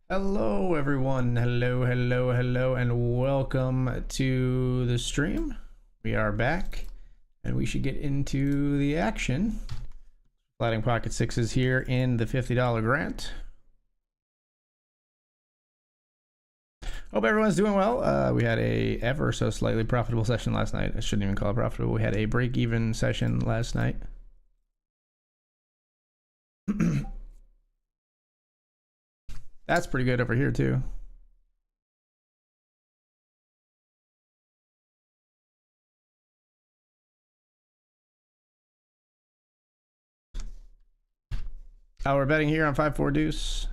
Hello everyone, hello, and welcome to the stream. We are back, and we should get into the action. Sliding pocket sixes here in the $50 grant. Hope everyone's doing well. We had a ever so slightly profitable session last night. I shouldn't even call it profitable. We had a break-even session last night. That's pretty good over here too. We're betting here on 5-4 deuce.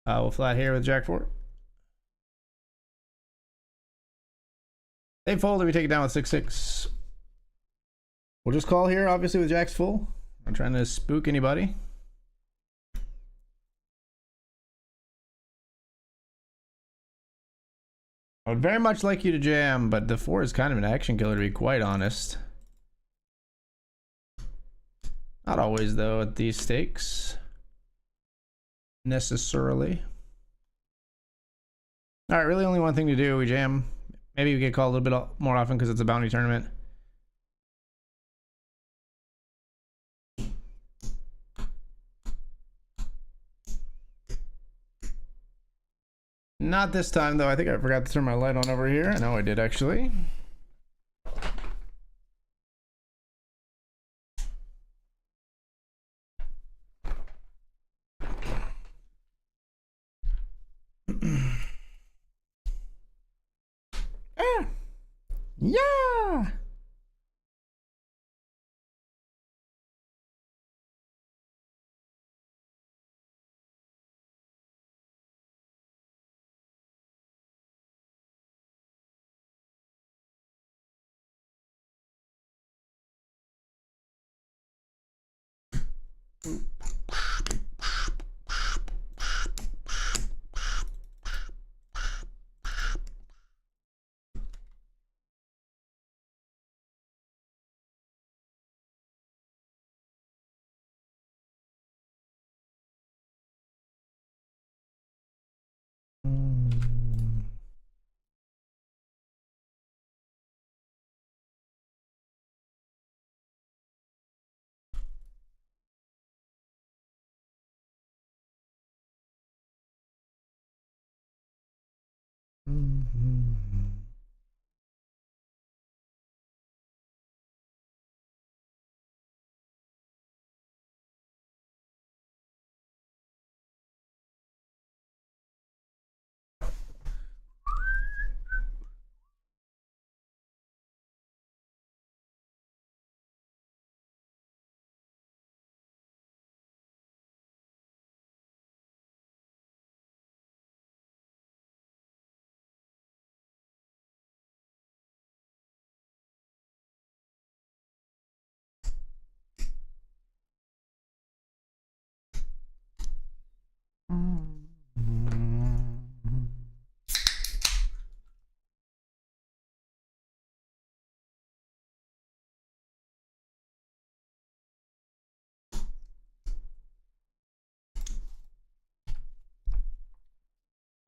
We'll flat here with Jack 4. They fold, we take it down with 6-6. We'll just call here, obviously, with Jack's full. I'm trying to spook anybody. I would very much like you to jam, but the 4 is kind of an action killer, to be quite honest. Not always, though, at these stakes. Necessarily. Alright, really only one thing to do. We jam. Maybe we get called a little bit more often because it's a bounty tournament. Not this time, though. I think I forgot to turn my light on over here. I know I did, actually. Yeah!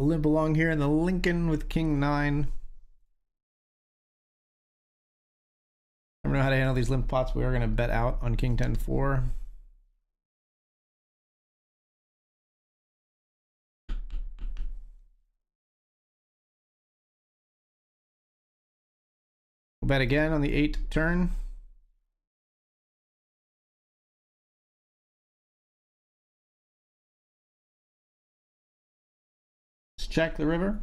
Limp along here in the Lincoln with King 9. I don't know how to handle these limp pots. We are going to bet out on King 10-4. We'll bet again on the 8 turn. Let's check the river.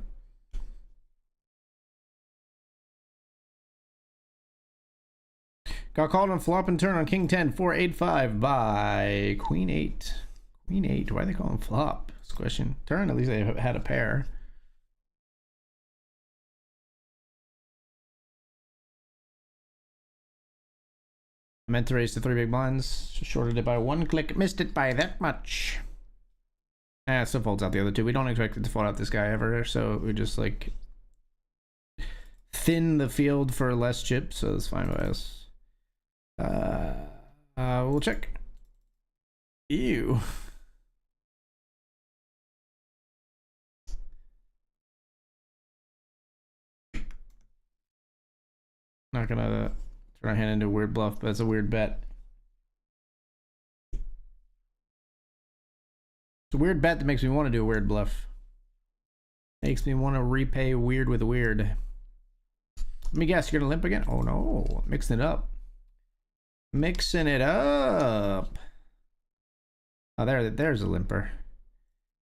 Got called on flop and turn on King 10, 4-8-5 by Queen 8. Queen 8, why are they calling flop? That's the question. Turn, at least they had a pair. I meant to raise the 3 big blinds. Shorted it by 1 click. Missed it by that much. it still folds out the other two. We don't expect it to fold out this guy ever, so we just like thin the field for less chips, so that's fine by us. We'll check. Ew. Not gonna turn our hand into a weird bluff, but it's a weird bet. It's a weird bet that makes me want to do a weird bluff. Makes me want to repay weird with weird. Let me guess, you're gonna limp again? Oh no, mixing it up. Mixing it up. Oh, there's a limper.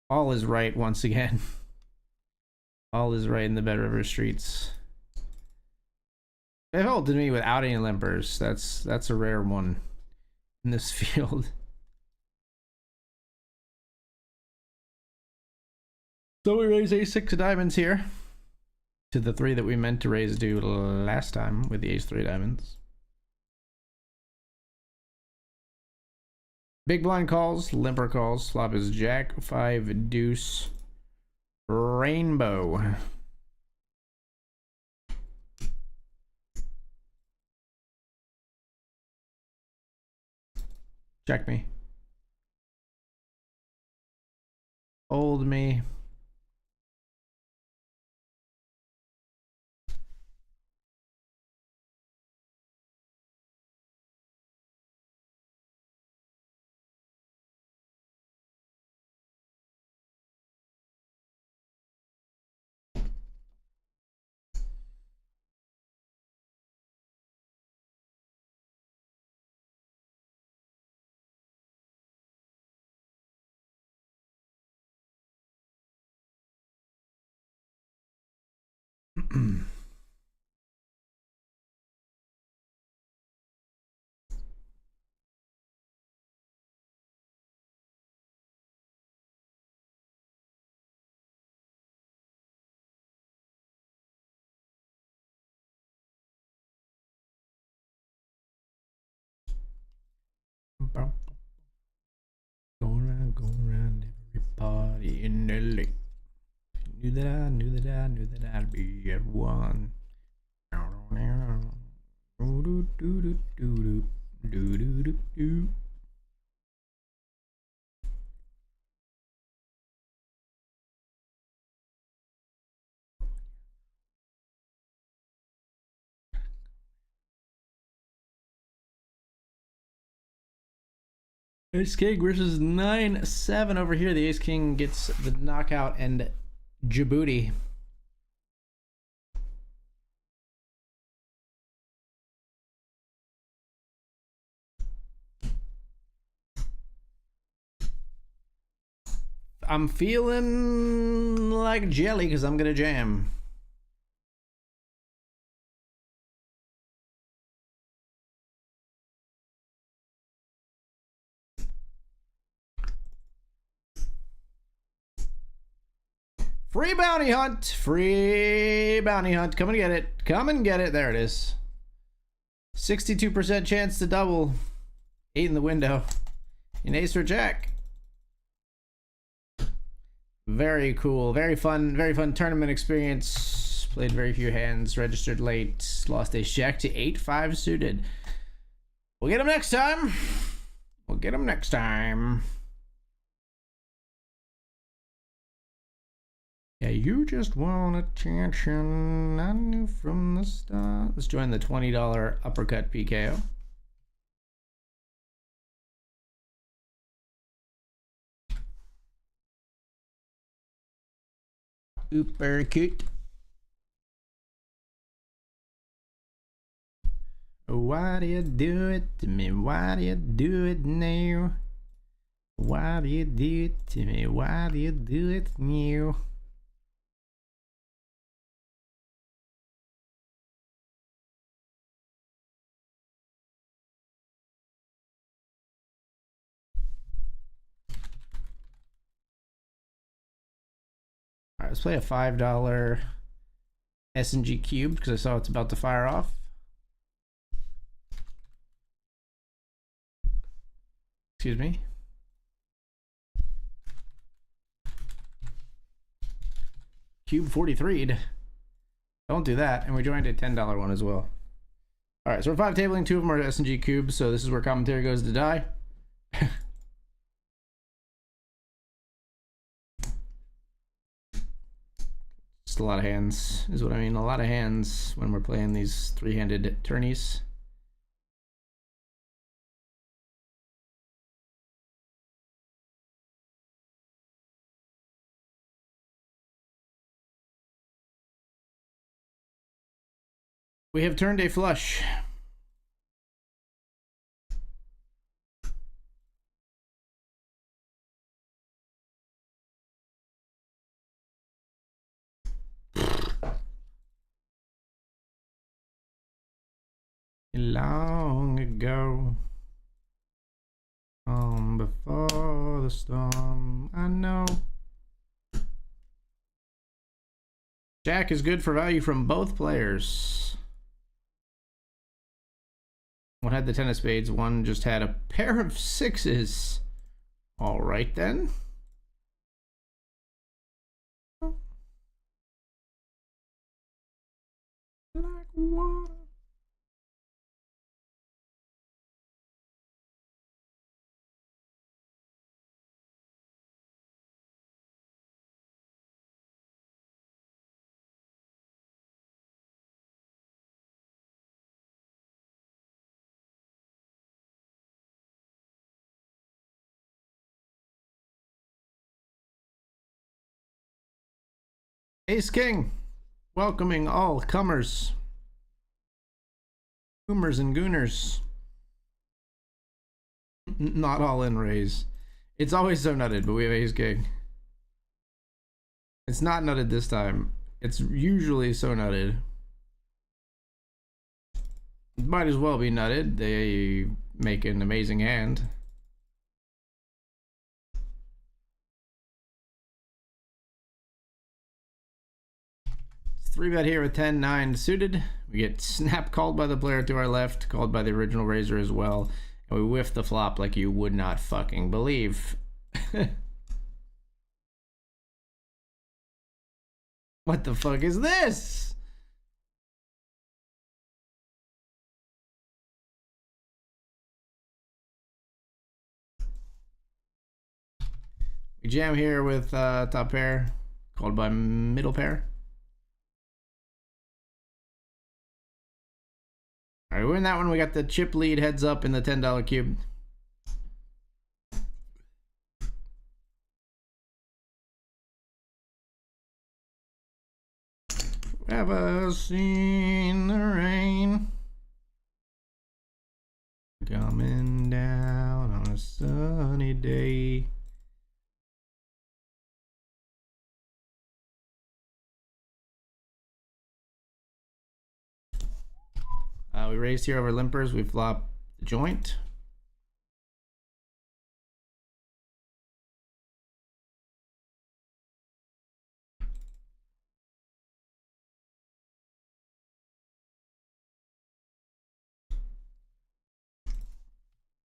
All is right once again. All is right in the BetRivers streets. They folded me without any limpers. That's a rare one in this field. So we raise ace-6 of diamonds here to the 3 that we meant to raise to last time with the ace-3 diamonds. Big blind calls, limper calls. Flop is jack, 5, deuce, rainbow. Check me. Hold me. Go around every party in LA. Knew that I'd be at one. Ace King versus 9-7 over here. The Ace King gets the knockout and Djibouti. I'm feeling like jelly because I'm gonna jam. Free bounty hunt. Free bounty hunt. Come and get it. Come and get it. There it is. 62% chance to double. 8 in the window. An ace or jack. Very cool. Very fun tournament experience. Played very few hands. Registered late. Lost ace jack to 8-5 suited. We'll get him next time. We'll get him next time. Yeah, you just want attention. I knew from the start. Let's join the $20 uppercut PKO. Uppercut. Why do you do it to me? Why do you do it now? Why do you do it to me? Why do you do it now? All right, let's play a $5 S&G cube because I saw it's about to fire off. Excuse me. Cube 43'd. Don't do that. And we joined a $10 one as well. All right, so we're 5 tabling. 2 of them are S&G cubes, so this is where commentary goes to die. Just a lot of hands is what I mean. A lot of hands when we're playing these 3-handed tourneys. We have turned a flush. Long ago, before the storm, I know. Jack is good for value from both players. One had the 10 of spades, one just had a pair of 6s. All right then. Like water. Ace King, welcoming all comers. Boomers and gooners. Not all in raise. It's always so nutted, but we have Ace King. It's not nutted this time. It's usually so nutted. Might as well be nutted. They make an amazing hand. 3-bet here with 10-9 suited. We get snap called by the player to our left, called by the original raiser as well, and we whiff the flop like you would not fucking believe. What the fuck is this? We jam here with top pair, called by middle pair. All right, we win that one. We got the chip lead heads up in the $10 cube. Have I seen the rain coming down on a sunny day? We raised here over limpers. We flop the joint.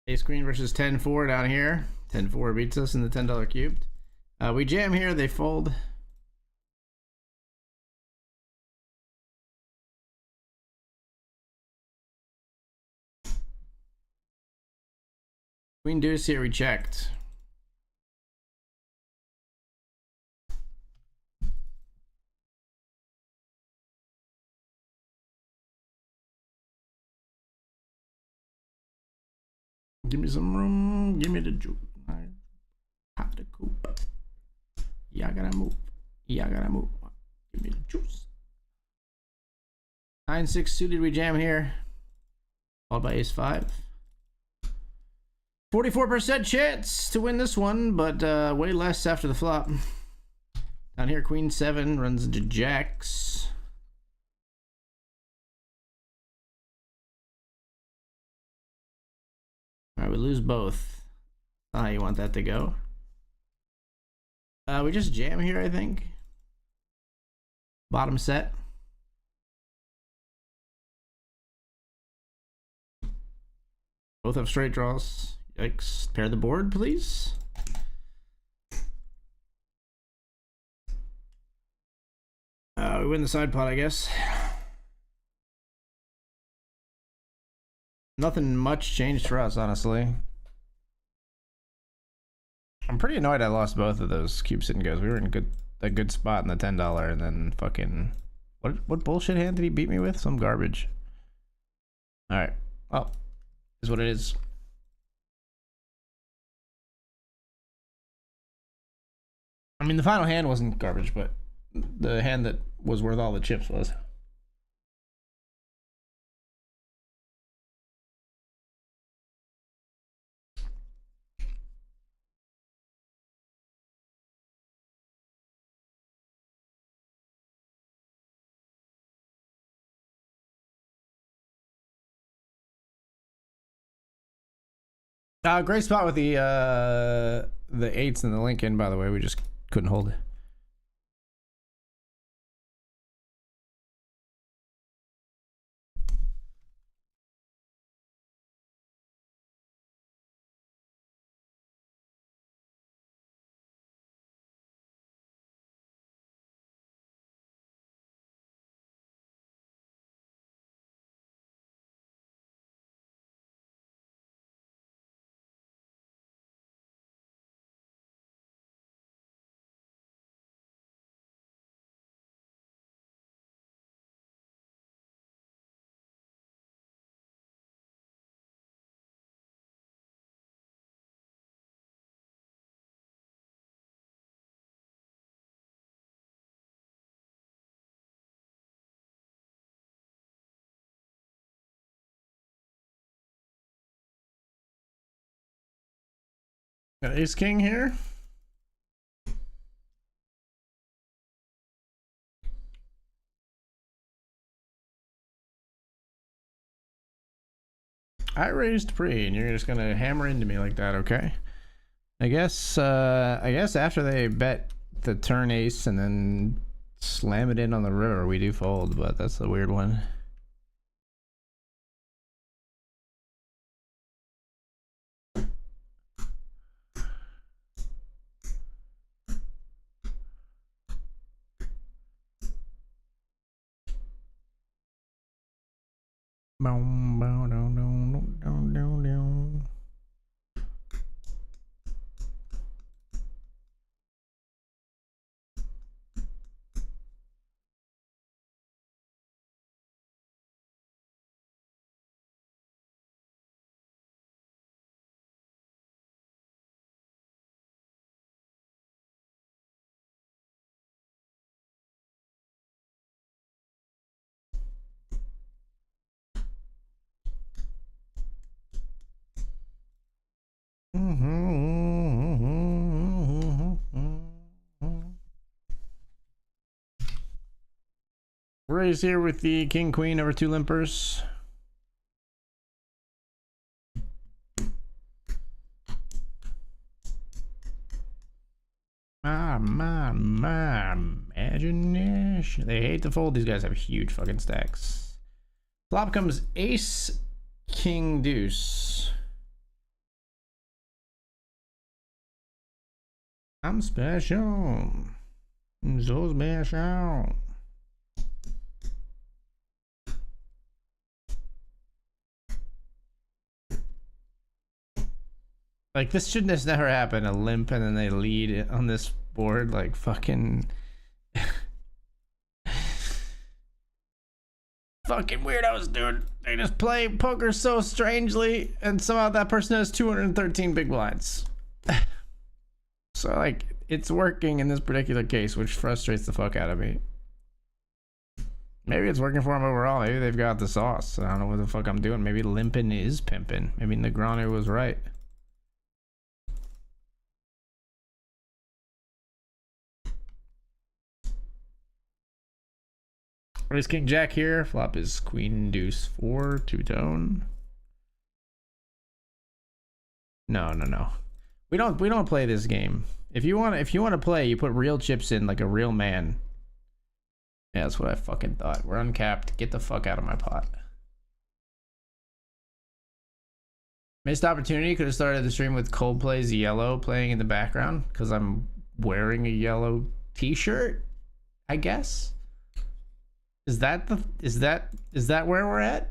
Ace queen versus 10-4 down here. 10-4 beats us in the $10 cubed. We jam here. They fold. Queen deuce here, we checked. Give me some room, give me the juice. Pop the coop. Yeah, I gotta move. Yeah, I gotta move. Give me the juice. 9-6 suited, we jam here. Followed by ace 5. 44% chance to win this one, but way less after the flop. Down here, queen 7 runs into jacks. All right, we lose both. Not how you want that to go. We just jam here, I think. Bottom set. Both have straight draws. Yikes. Pair the board, please. We win the side pot, I guess. Nothing much changed for us, honestly. I'm pretty annoyed I lost both of those cube sit and goes. We were in a good spot in the $10, and then fucking what bullshit hand did he beat me with? Some garbage. All right. Well, is what it is. I mean, the final hand wasn't garbage, but the hand that was worth all the chips was. Great spot with the eights and the Lincoln, by the way. We just couldn't hold it. Got ace king here. I raised pre, and you're just gonna hammer into me like that, okay? I guess after they bet the turn ace and then slam it in on the river, we do fold, but that's the weird one. Boom, boom, down, down, down, down, down. Raise here with the king queen over 2 limpers. My imagination. They hate to fold. These guys have huge fucking stacks. Flop comes ace, king, deuce. I'm special. I'm so special. Like, this should just never happen. A limp and then they lead on this board. Like, fucking... fucking weirdos, dude. They just play poker so strangely, and somehow that person has 213 big blinds. So, like, it's working in this particular case, which frustrates the fuck out of me. Maybe it's working for them overall. Maybe they've got the sauce. I don't know what the fuck I'm doing. Maybe limping is pimping. Maybe Negrano was right. Raise king jack here. Flop is queen deuce 4 two-tone. No. We don't play this game. If you want to play, you put real chips in like a real man. Yeah, that's what I fucking thought. We're uncapped. Get the fuck out of my pot. Missed opportunity. Could have started the stream with Coldplay's Yellow playing in the background because I'm wearing a yellow t-shirt, I guess. Is that the is that where we're at?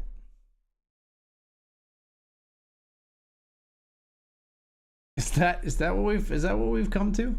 Is that what we've come to?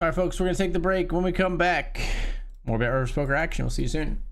All right, folks, we're going to take the break. When we come back, more BetRivers Poker action. We'll see you soon.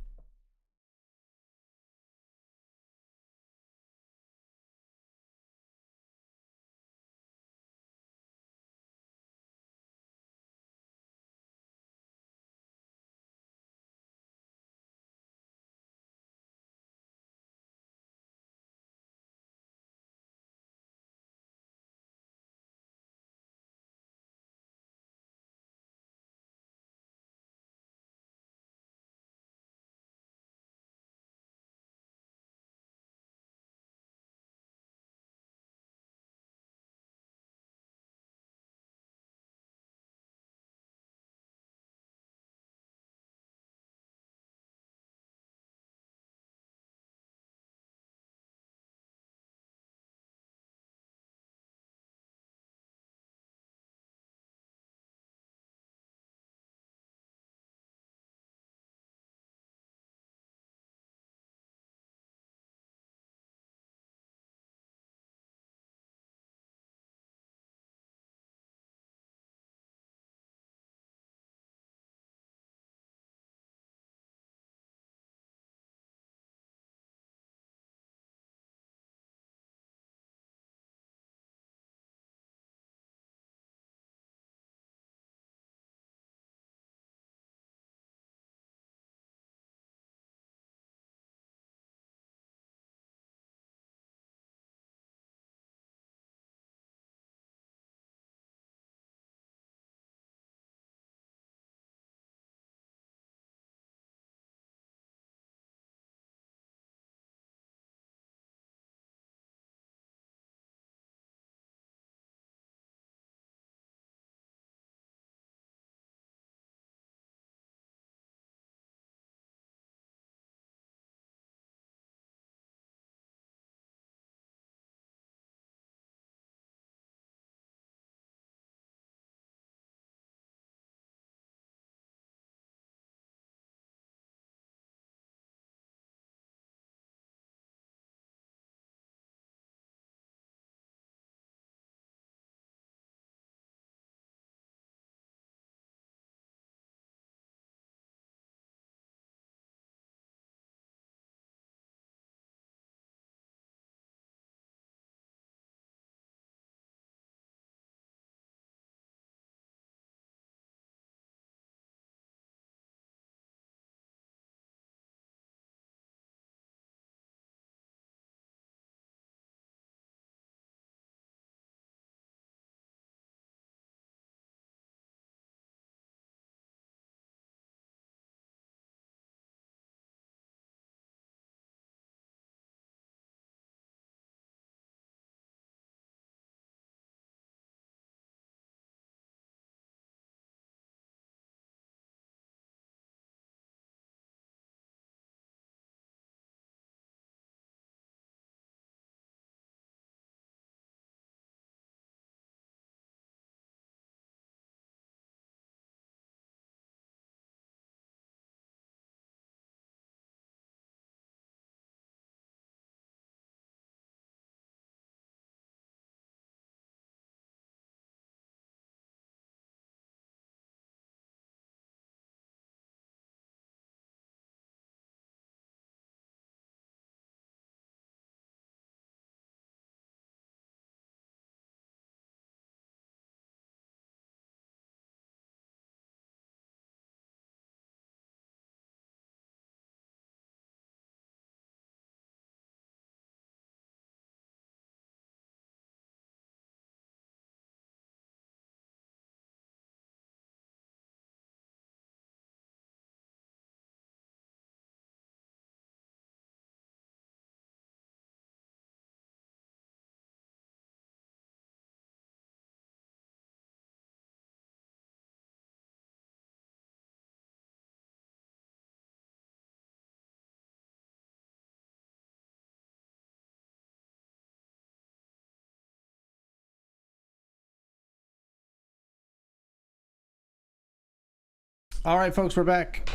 All right, folks, we're back.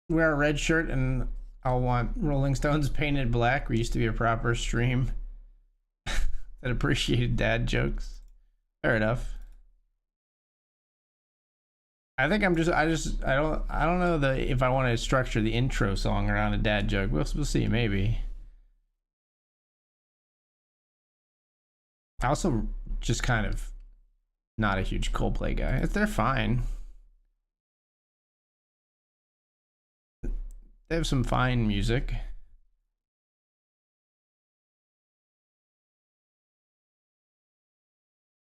Wear a red shirt and I'll want Rolling Stones painted black. We used to be a proper stream that appreciated dad jokes. Fair enough. I think I don't know if I want to structure the intro song around a dad joke. We'll see, maybe. I also just kind of not a huge Coldplay guy. They're fine. They have some fine music.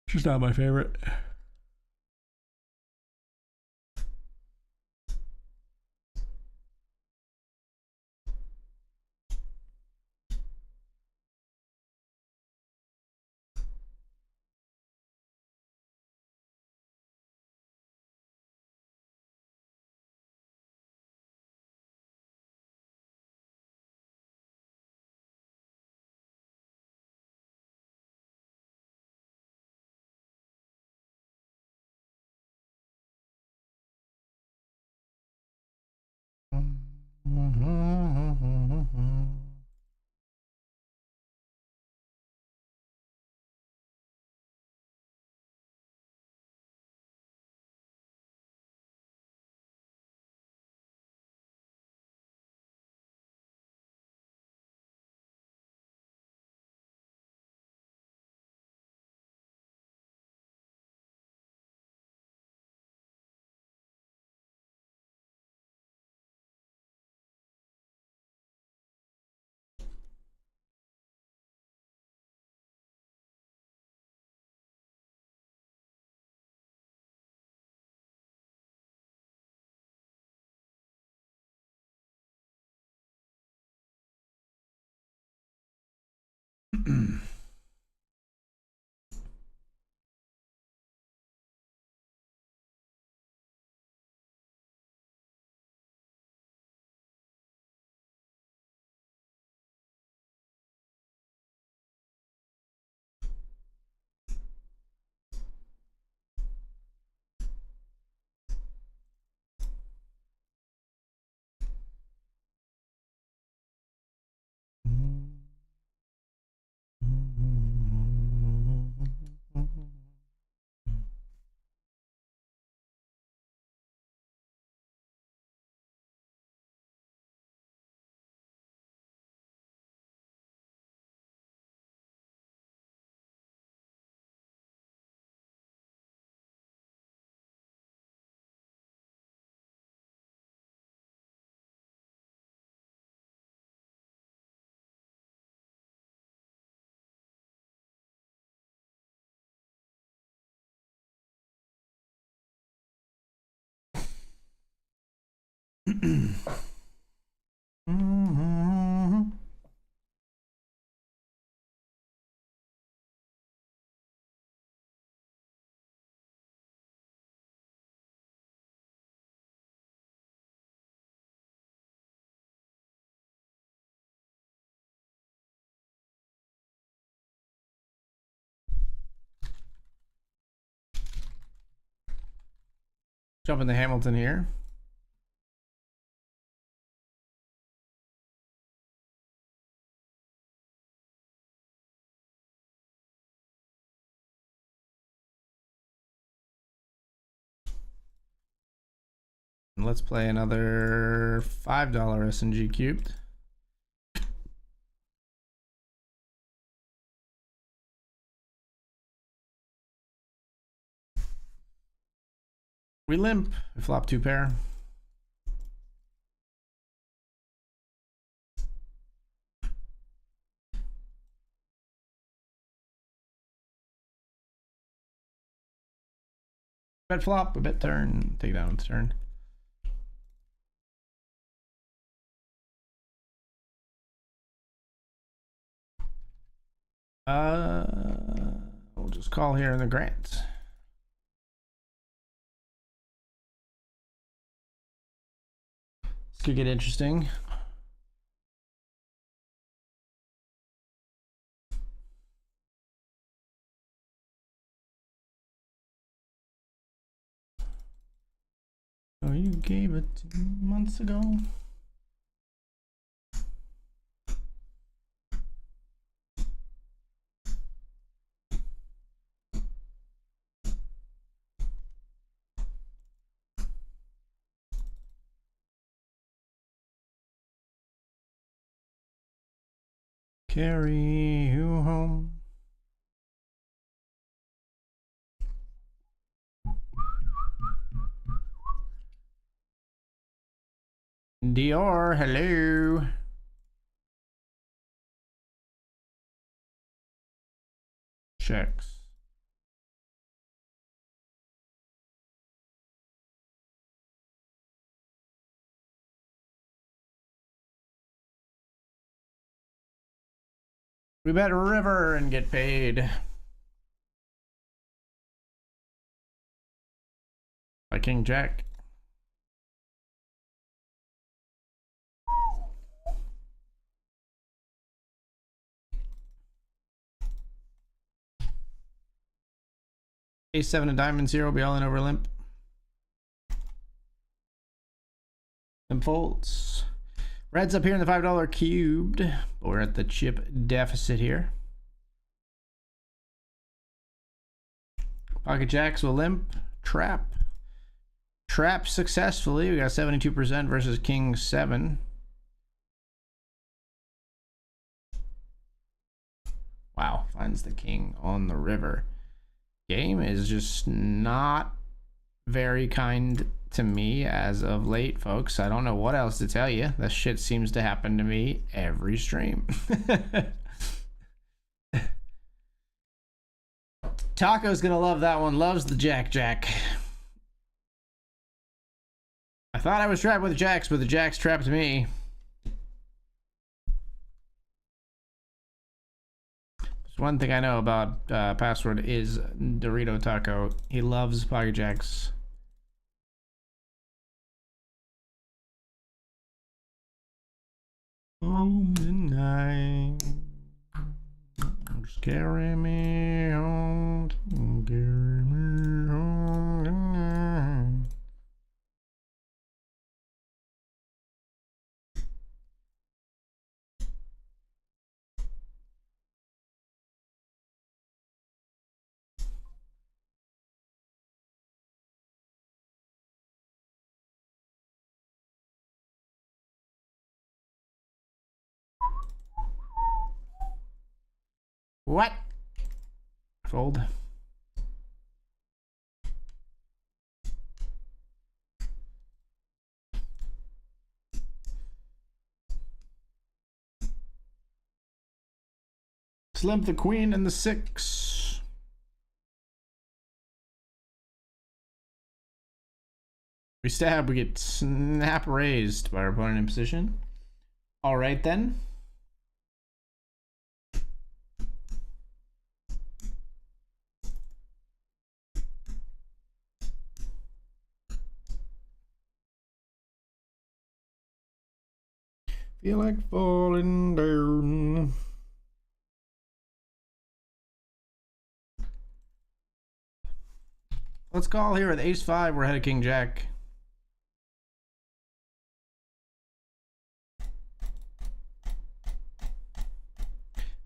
She's not my favorite. Jump into Hamilton here. Let's play another $5 S&G cubed. We limp. We flop 2 pair. Bet flop, we bet turn. Take down the turn. We'll just call here in the grant. This could get interesting. Oh, you gave it 2 months ago. Carry you home. Dior, hello. Checks. We bet river and get paid. By King Jack. Ace 7 of diamonds here will be all in over limp. Limp folds. Red's up here in the $5 cubed. But we're at the chip deficit here. Pocket jacks will limp. Trap. Trap successfully. We got 72% versus King 7. Wow, finds the king on the river. Game is just not very kind to me as of late, folks. I don't know what else to tell you. That shit seems to happen to me every stream. Taco's gonna love that one. Loves the Jack. I thought I was trapped with the jacks, but the jacks trapped me. One thing I know about Password is Dorito Taco. He loves pocket jacks. Home tonight. Just carry me home. Carry me home tonight. What? Fold. Limp the queen and the 6. We stab, we get snap raised by our opponent in position. All right then. Feel like falling down. Let's call here with ace 5. We're ahead of King Jack.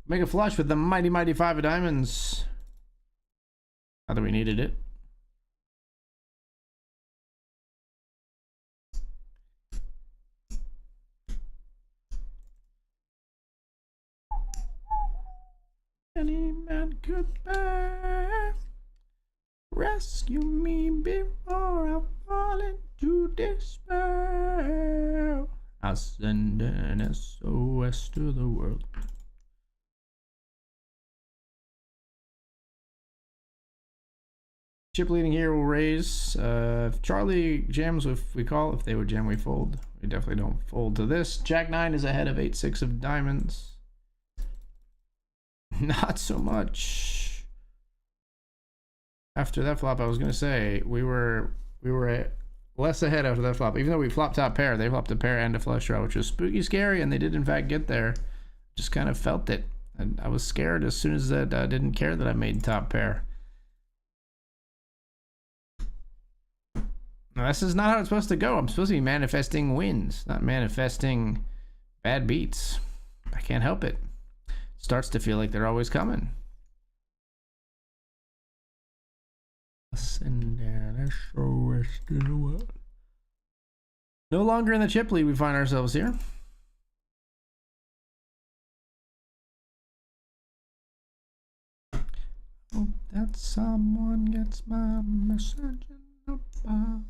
Make a flush with the mighty 5 of diamonds. Not that we needed it. goodbye. Rescue me before I fall into despair. I'll send an SOS to the world. Chip leading here will raise. If Charlie jams, if they would jam, we fold. We definitely don't fold to this. Jack 9 is ahead of 8-6 of diamonds. Not so much. After that flop, I was gonna say we were less ahead after that flop. Even though we flopped top pair, they flopped a pair and a flush draw, which was spooky scary, and they did in fact get there. Just kind of felt it, and I was scared as soon as that didn't care that I made top pair. Now, this is not how it's supposed to go. I'm supposed to be manifesting wins, not manifesting bad beats. I can't help it. Starts to feel like they're always coming. No longer in the chip lead, we find ourselves here. Hope that someone gets my message in the bottom.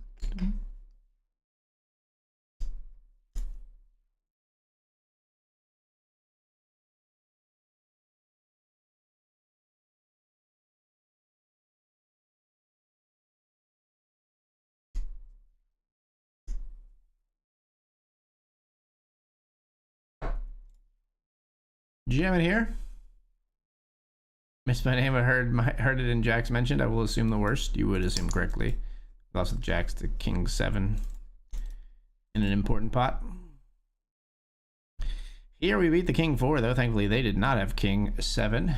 Jamming here. Missed my name. I heard it in Jack's mentioned. I will assume the worst. You would assume correctly. Lost with Jacks to King 7 in an important pot. Here we beat the King 4, though. Thankfully, they did not have King 7.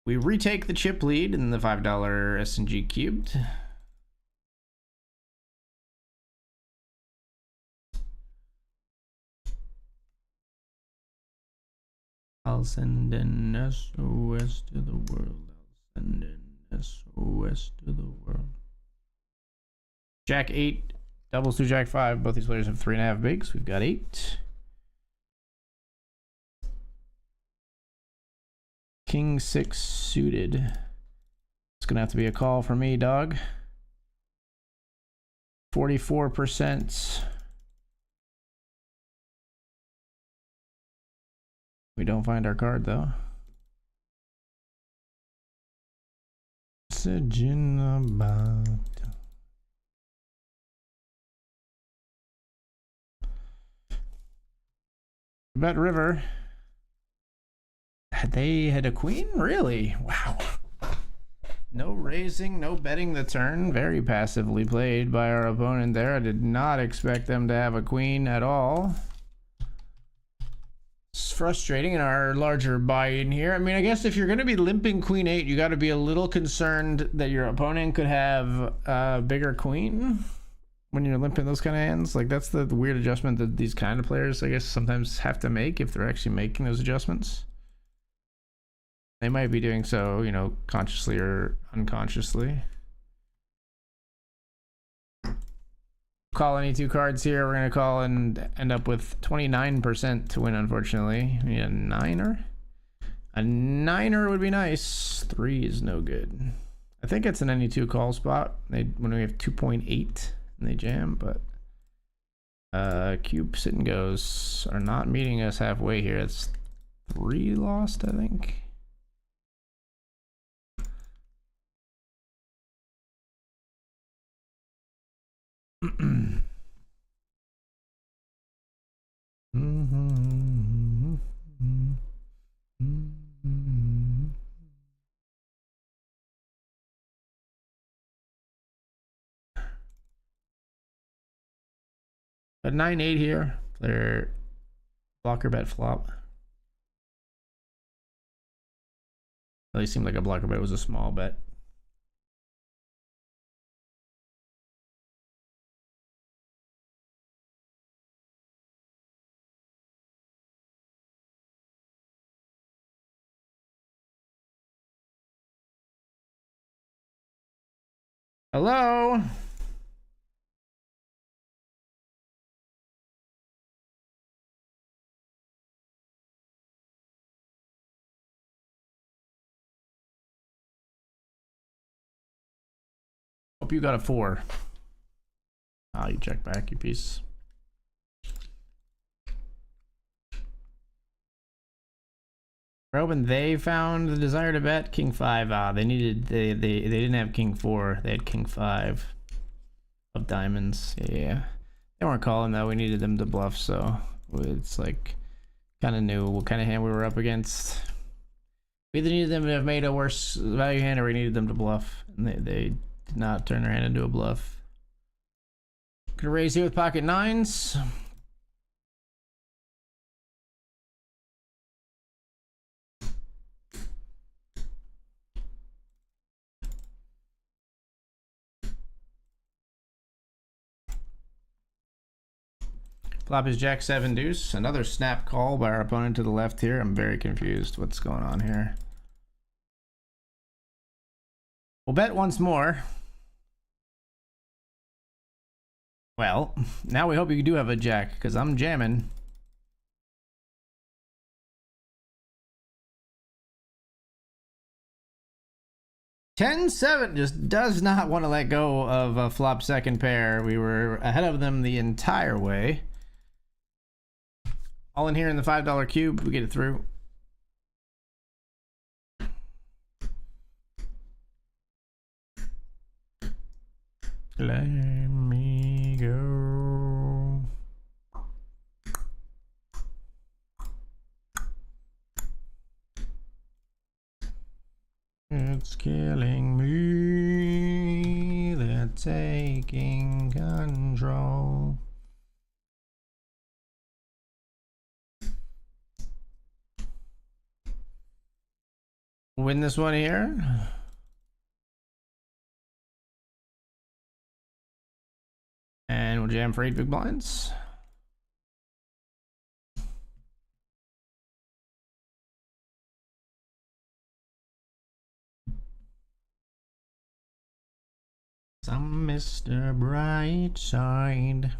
We retake the chip lead in the $5 S&G cubed. I'll send an SOS to the world. I'll send an SOS to the world. Jack 8 doubles to Jack 5. Both these players have 3.5 bigs. We've got 8. King 6 suited. It's gonna have to be a call for me, dog. 44%. We don't find our card though. Bet River. They had a queen? Really? Wow. No raising, no betting the turn. Very passively played by our opponent there. I did not expect them to have a queen at all. It's frustrating in our larger buy-in here. I mean, I guess if you're going to be limping queen 8, you got to be a little concerned that your opponent could have a bigger queen when you're limping those kind of hands. Like, that's the weird adjustment that these kind of players, I guess, sometimes have to make if they're actually making those adjustments. They might be doing so, you know, consciously or unconsciously. Call any two cards here. We're going to call and end up with 29% to win, unfortunately. We need a niner. A niner would be nice. 3 is no good. I think it's an any two call spot when we have 2.8 and they jam, but cube sit and goes are not meeting us halfway here. It's 3 lost, I think. A 9-8 here. Player blocker bet flop. At least seemed like a blocker bet was a small bet. Hello? you got a 4. Oh, you check back, you piece. We're hoping they found the desire to bet. King 5. Ah, they didn't have King 4. They had King 5 of diamonds. Yeah. They weren't calling though. We needed them to bluff, so it's like kind of knew what kind of hand we were up against. We either needed them to have made a worse value hand or we needed them to bluff. And they did not turn their hand into a bluff. Gonna raise here with pocket 9s. Flop is Jack 7 deuce. Another snap call by our opponent to the left here. I'm very confused. What's going on here? We'll bet once more. Well, now we hope you do have a jack, because I'm jamming. $10-7 just does not want to let go of a flop second pair. We were ahead of them the entire way. All in here in the $5 cube, we get it through. Let me go. It's killing me. They're taking control. Win this one here. And we'll jam for 8 big blinds. Some Mr. Brightside.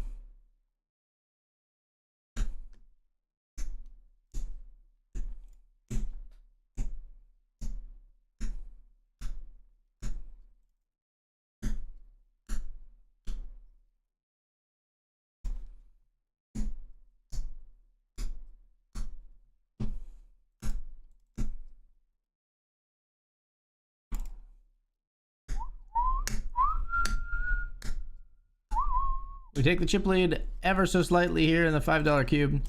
We take the chip lead ever so slightly here in the $5 cube.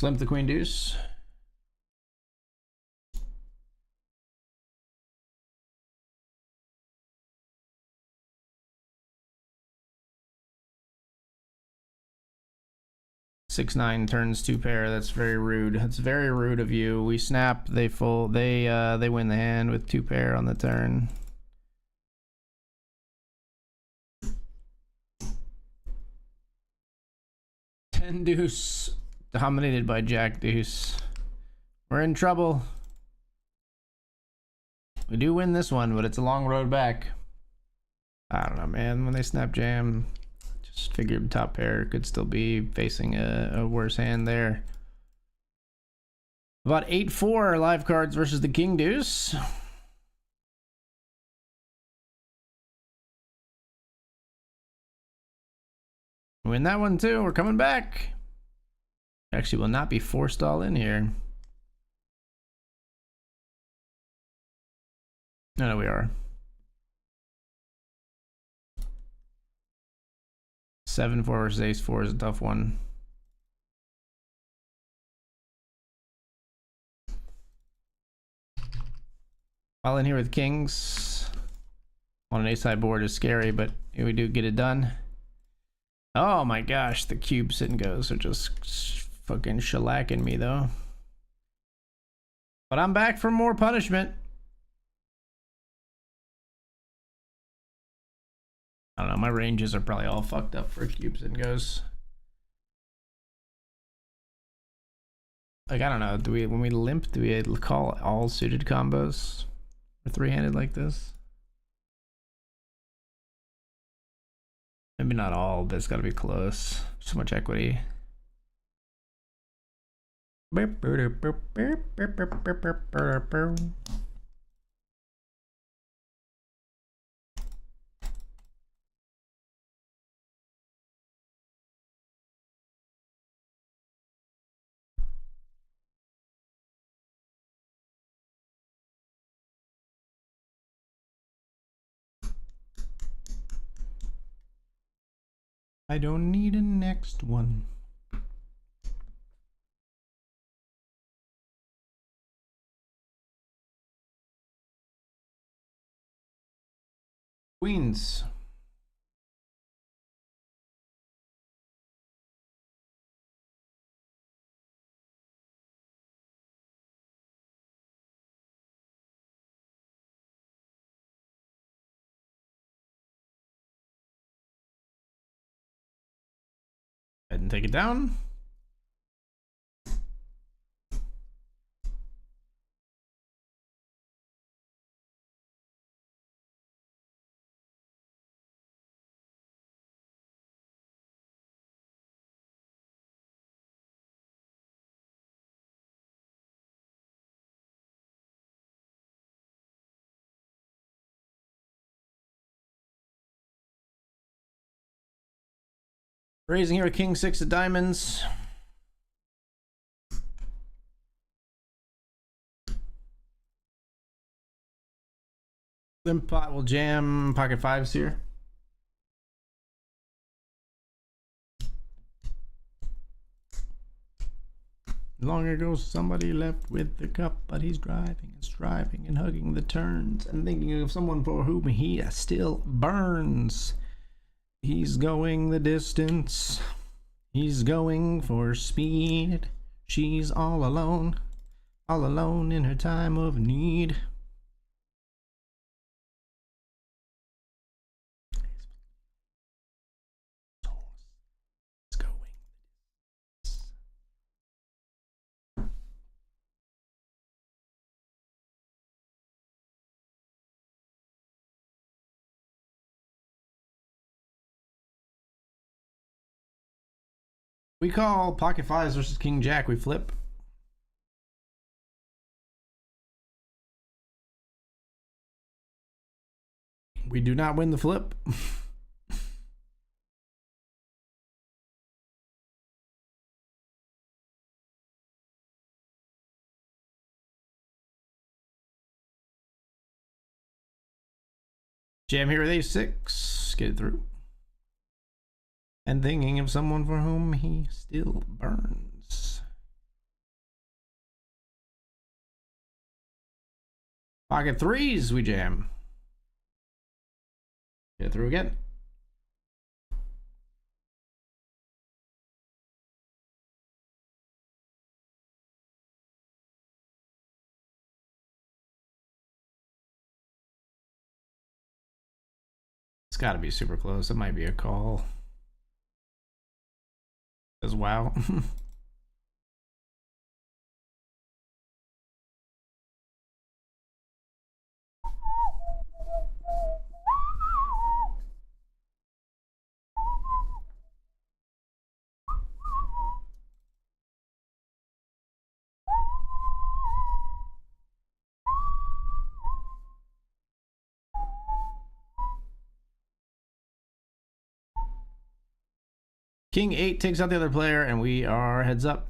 Limp the queen deuce. Six nine turns 2 pair. That's very rude. That's very rude of you. We snap. They fold. They win the hand with 2 pair on the turn. Deuce dominated by Jack deuce. We're in trouble. We do win this one, but it's a long road back. I don't know, man. When they snap jam, just figured top pair could still be facing a worse hand there. About 8-4 live cards versus the king deuce. Win that one too. We're coming back. Actually, will not be forced all in here. No, we are. 7-4 versus ace-4 is a tough one. All in here with kings. On an ace-high board is scary, but we do get it done. Oh my gosh, the cube sit and goes are just fucking shellacking me though. But I'm back for more punishment. I don't know, my ranges are probably all fucked up for cube sit and goes. Like, I don't know, do we, when we limp, do we call all suited combos for 3-handed like this? Maybe not all, but it's got to be close. So much equity. I don't need a next one. Queens. Go ahead and take it down. Raising here with King 6 of diamonds. Limp pot will jam pocket fives here. Long ago, somebody left with the cup, but he's driving and striving and hugging the turns and thinking of someone for whom he still burns. He's going the distance. He's going for speed. She's all alone in her time of need. We call pocket fives versus king jack. We flip. We do not win the flip. Jam here with a6. Get it through. And thinking of someone for whom he still burns. Pocket threes, we jam. Get through again. It's got to be super close. It might be a call. As wow. King 8 takes out the other player, and we are heads up.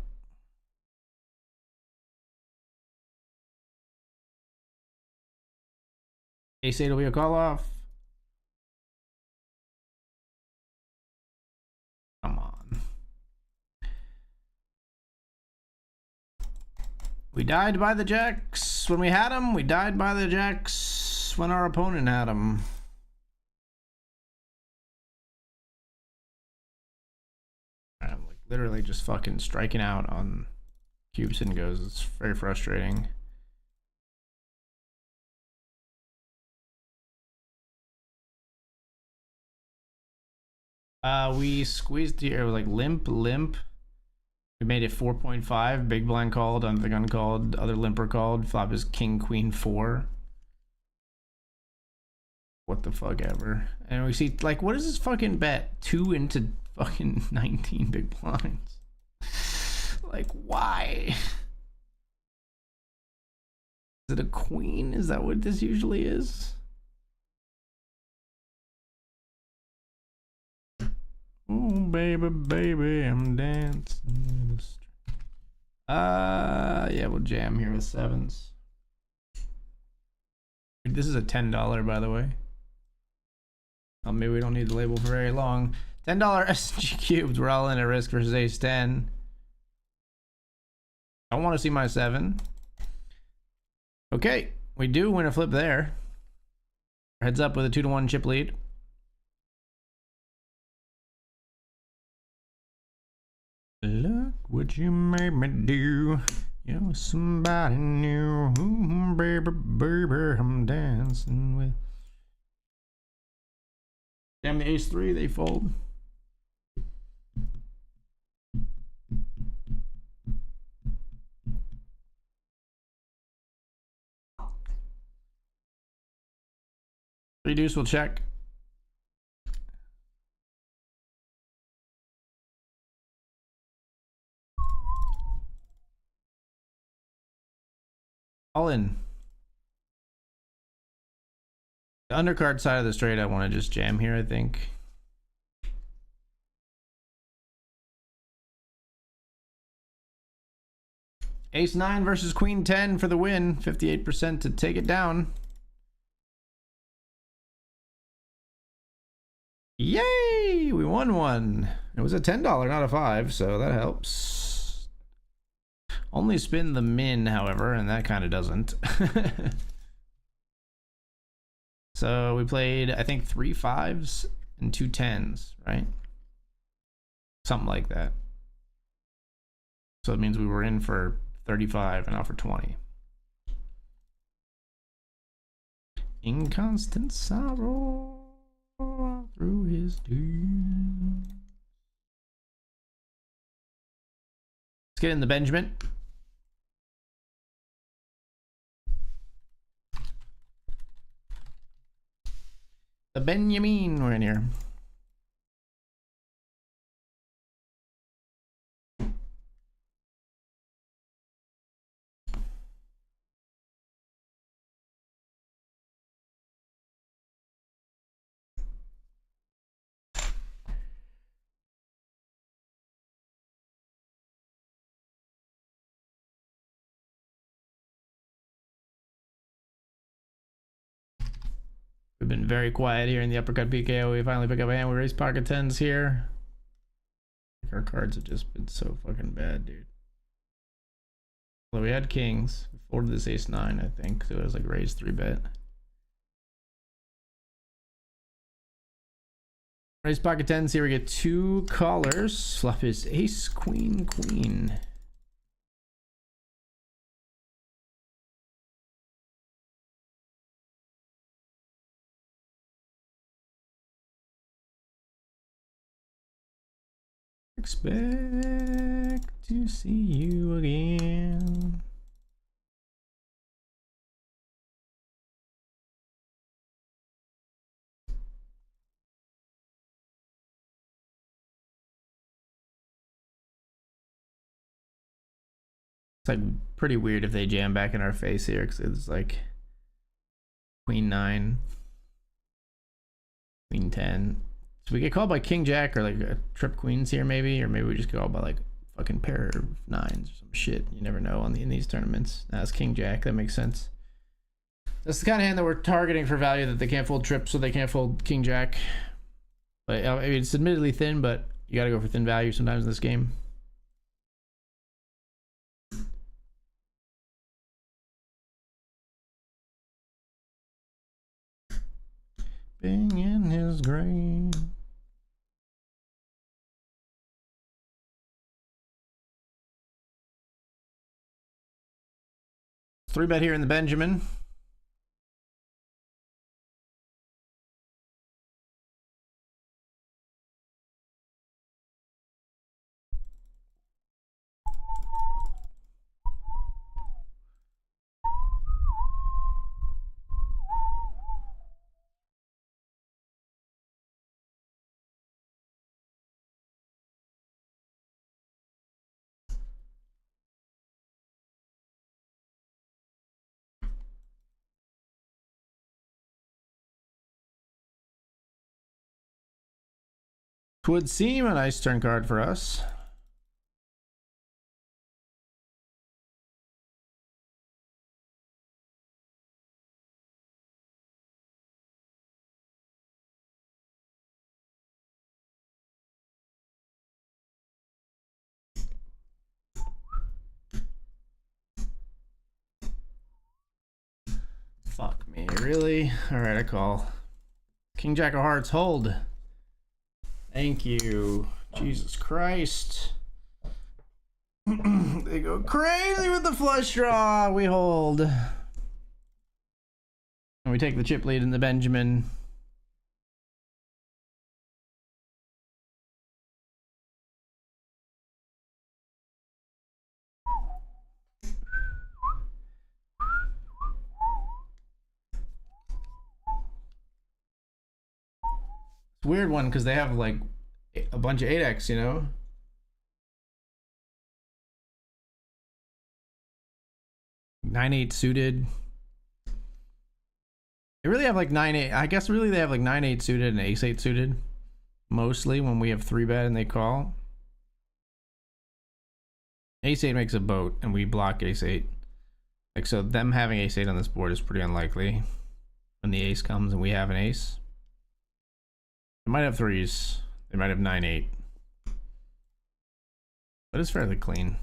Ace 8 will be a call off. Come on. We died by the jacks when we had them. We died by the jacks when our opponent had them. I'm like literally just fucking striking out on cubes and goes. It's very frustrating. We squeezed here. It was like limp. We made it 4.5. Big blind called, under the gun called, other limper called. Flop is king queen 4. What the fuck ever. And we see, like, what is this fucking bet? 2 into fucking 19 big blinds. Like, why? Is it a queen? Is that what this usually is? Oh, baby, baby, I'm dancing. Yeah, we'll jam here with sevens. This is a $10, by the way. Oh, maybe we don't need the label for very long. $10 SG cubed. We're all in at risk versus ace 10. I want to see my 7. Okay, we do win a flip there. Heads up with a 2-1 chip lead. Look what you made me do. You're somebody new. Ooh, baby, baby, I'm dancing with. Damn, the ace 3, they fold. Three deuce will check. All in. The undercard side of the straight, I want to just jam here, I think. Ace 9 versus Queen 10 for the win. 58% to take it down. Yay! We won one. It was a $10, not a 5, so that helps. Only spin the min, however, and that kind of doesn't. So we played, I think, 3 5s and 2 10s, right? Something like that. So it means we were in for 35 and out for 20. Inconstant sorrow through his tears. Let's get in the Benjamin. The Benjamin, we're in here. We've been very quiet here in the uppercut PKO. We finally pick up a hand. We raise pocket 10s here. Our cards have just been so fucking bad, dude. Well, we had kings. We folded this ace 9, I think. So it was like raise 3-bet. Raise pocket 10s here. We get 2 callers. Fluff is ace, queen, queen. Expect to see you again. It's like pretty weird if they jam back in our face here, because it's like queen 9, queen 10. So we get called by king jack or like a trip queens here maybe, or maybe we just get called by like fucking pair of 9s or some shit. You never know in these tournaments. That's king jack. That makes sense. That's the kind of hand that we're targeting for value, that they can't fold trips, so they can't fold king jack. But I mean, it's admittedly thin, but you got to go for thin value sometimes in this game. Being in his grave. 3-bet here in the Benjamin. Would seem a nice turn card for us. Fuck me, really? All right, I call. King Jack of Hearts, hold. Thank you. Jesus Christ. They go crazy with the flush draw. We hold. And we take the chip lead in the Benjamin. Weird one because they have like a bunch of 8x, you know. 9-8 suited. They really have like 9-8. I guess really they have like 9-8 suited and ace-8 suited. Mostly when we have 3-bet and they call. Ace-8 makes a boat and we block ace-8. Like, so them having ace-8 on this board is pretty unlikely. When the ace comes and we have an ace. They might have 3s. They might have 9-8. But it's fairly clean.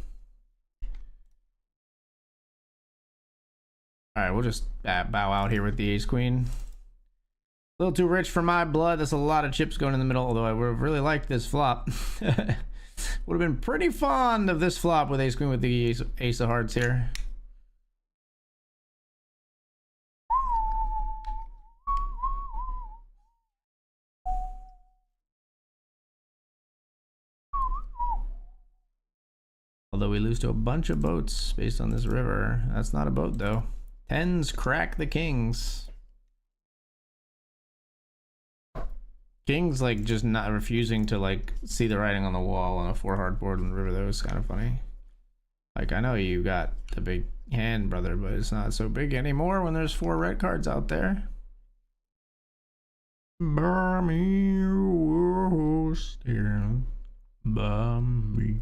Alright, we'll just bow out here with the ace-queen. A little too rich for my blood. That's a lot of chips going in the middle, although I would have really liked this flop. Would have been pretty fond of this flop with ace-queen with the ace of hearts here. Although we lose to a bunch of boats based on this river. That's not a boat though. 10s crack the kings. Kings like just not refusing to like see the writing on the wall on a 4 hard board on the river. That was kind of funny. Like, I know you got the big hand, brother, but it's not so big anymore when there's 4 red cards out there. Bambi was staring Bambi.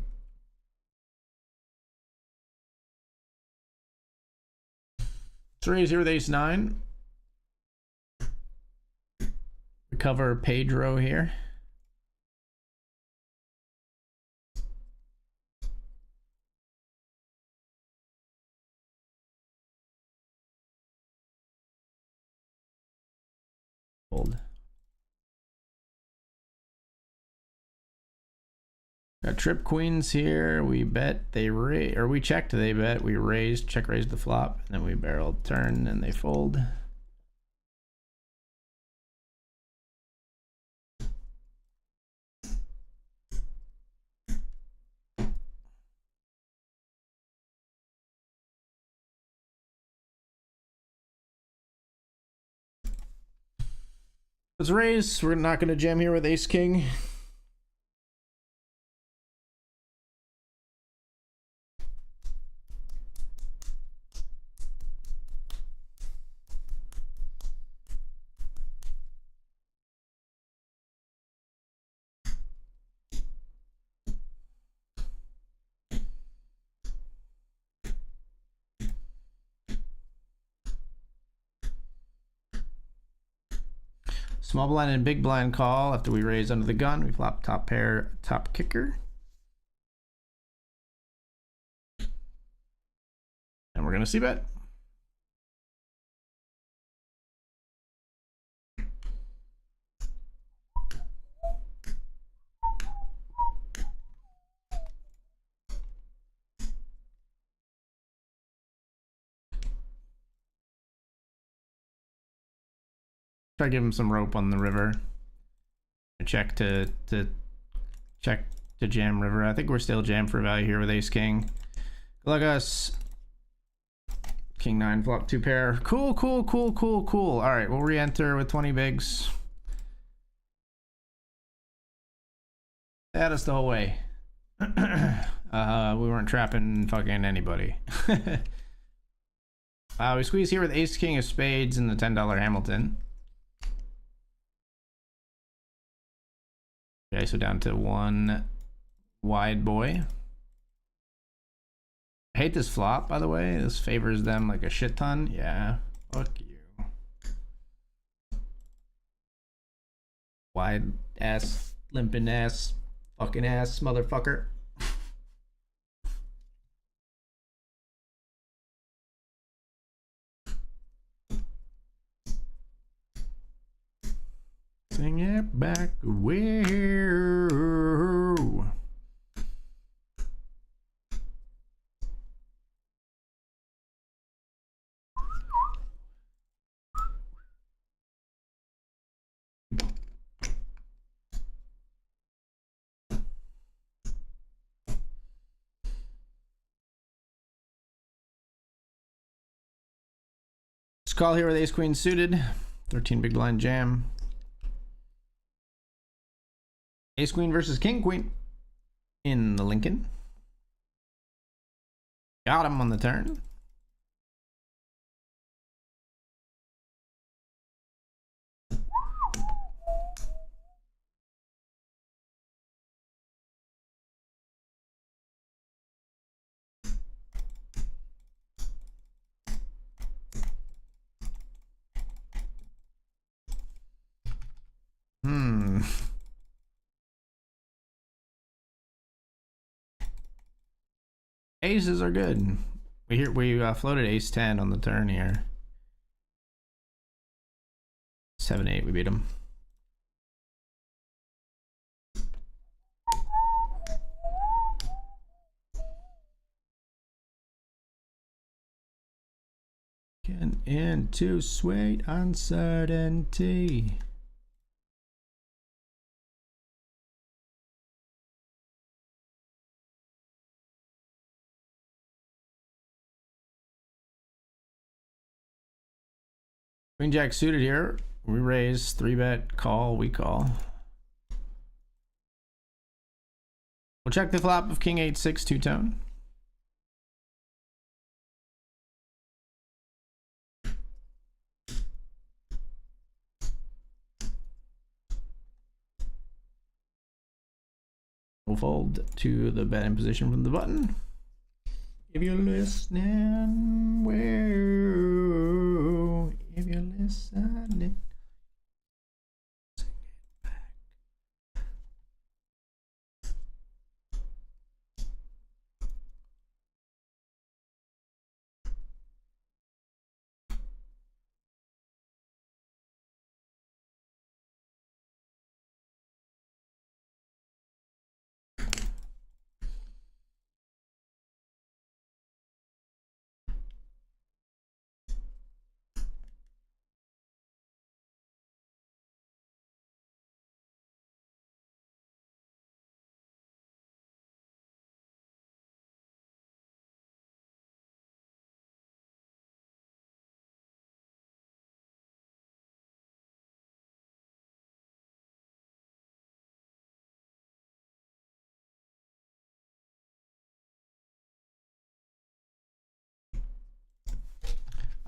Let's raise here with ace-9. We cover Pedro here. Fold. Got trip queens here. We bet, they raise, or we checked, they bet, we raised, check raised the flop, and then we barreled turn, and they fold. Let's raise. We're not going to jam here with ace king. Small blind and big blind call after we raise under the gun. We flop top pair, top kicker. And we're going to see bet. Try to give him some rope on the river. Check to jam river. I think we're still jammed for value here with ace king. Good luck us. King 9 flop 2 pair. Cool. All right, we'll re-enter with 20 bigs. Add us the whole way. We weren't trapping fucking anybody. We squeeze here with ace king of spades and the $10 Hamilton. Okay, so down to one wide boy. I hate this flop, by the way. This favors them like a shit ton. Yeah, fuck you. Wide ass, limping ass, fucking ass, motherfucker. Sing it back. Whoa. Just call here with ace queen suited. 13 big blind jam. Ace queen versus king queen in the Lincoln. Got him on the turn. Aces are good. We floated ace 10 on the turn here. 7-8, we beat him. Getting into sweet uncertainty. Queen jack suited here. We raise, 3-bet, call, we call. We'll check the flop of king 8-6 two-tone. We'll fold to the bet in position from the button. If you're listening, well, if you're listening.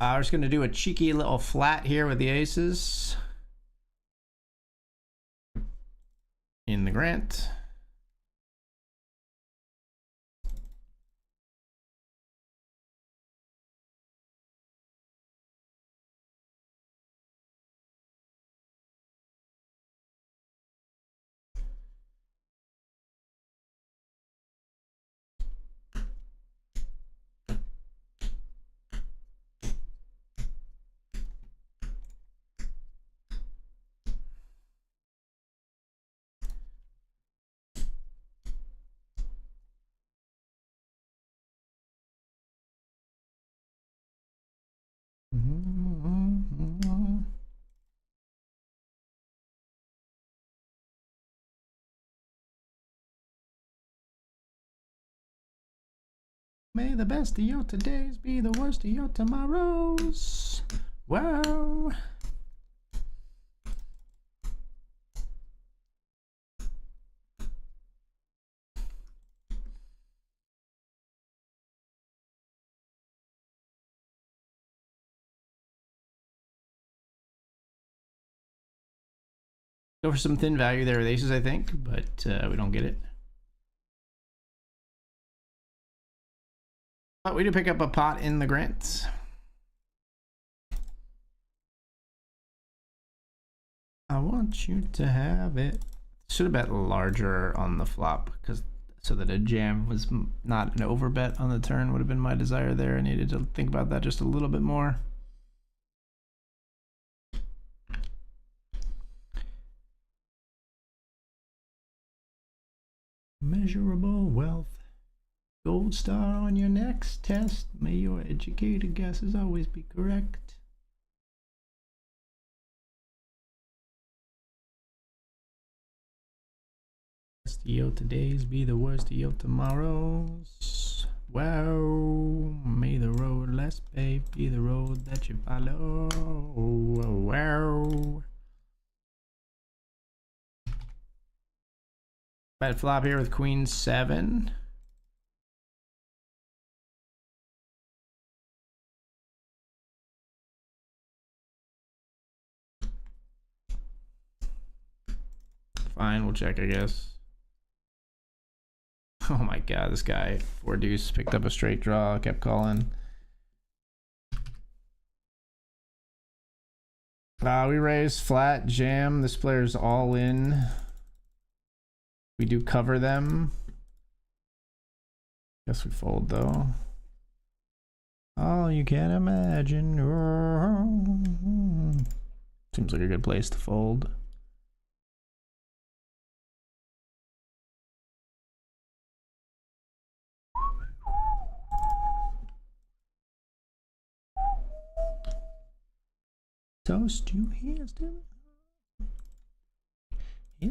We're just going to do a cheeky little flat here with the aces. In the Grant. May the best of your todays be the worst of your tomorrows. Wow. Go for some thin value there with aces, I think, but we don't get it. But we do pick up a pot in the grants. I want you to have it. Should have bet larger on the flop because so that a jam was not an overbet on the turn would have been my desire there. I needed to think about that just a little bit more. Measurable wealth. Gold star on your next test. May your educated guesses always be correct. Best of your todays be the worst of your tomorrows. Wow, may the road less paved be the road that you follow. Wow. Bet flop here with queen 7. Fine, we'll check, I guess. Oh my god, this guy 4 deuce picked up a straight draw, kept calling. We raise flat jam. This player's all in. We do cover them. Guess we fold though. All you can imagine. Seems like a good place to fold. Toast to he's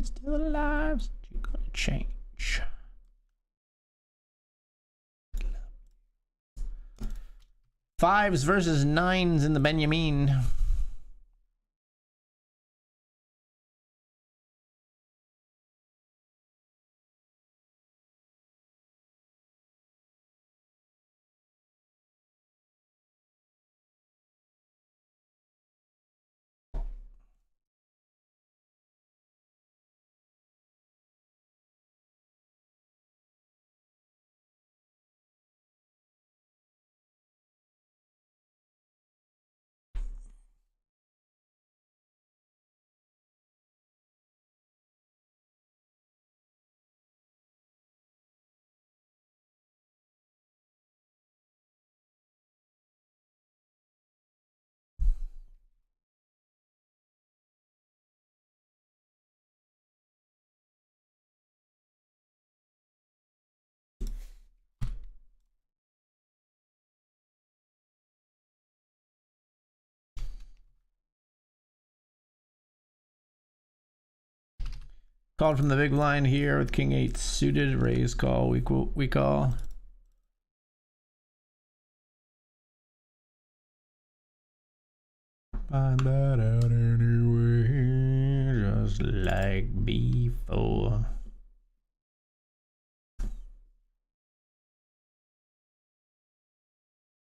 still alive, so you're gonna change. Fives versus nines in the Benjamin. Called from the big blind here with king 8 suited. Raise call. We call. Find that out anyway, just like before.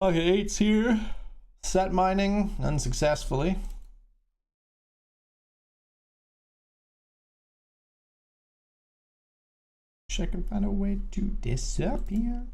Okay, 8's here. Set mining unsuccessfully. I can find a way to disappear.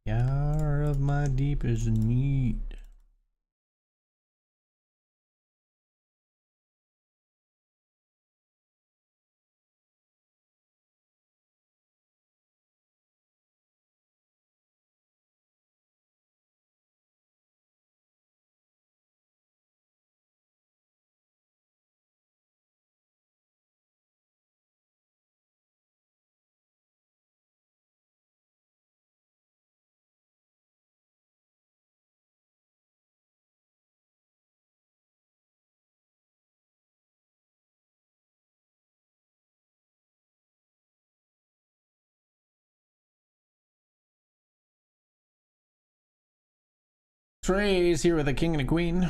Yar of my deepest need. Trey's here with a king and a queen.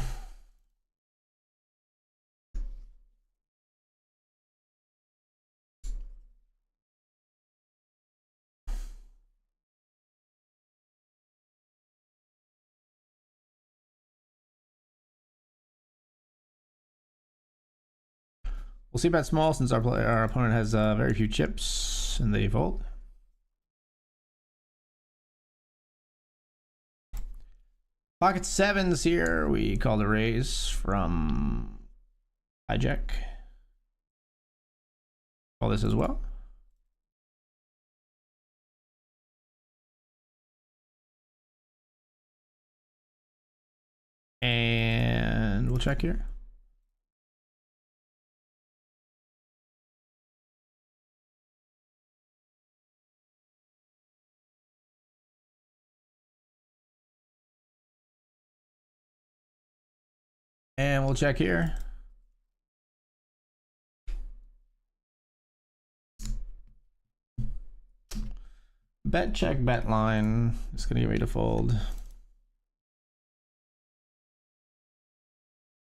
We'll see bet small since our opponent has very few chips and they fold. Pocket sevens here. We call the raise from hijack. Call this as well. And we'll check here. And we'll check here. Bet check, bet line. Just gonna get ready to fold.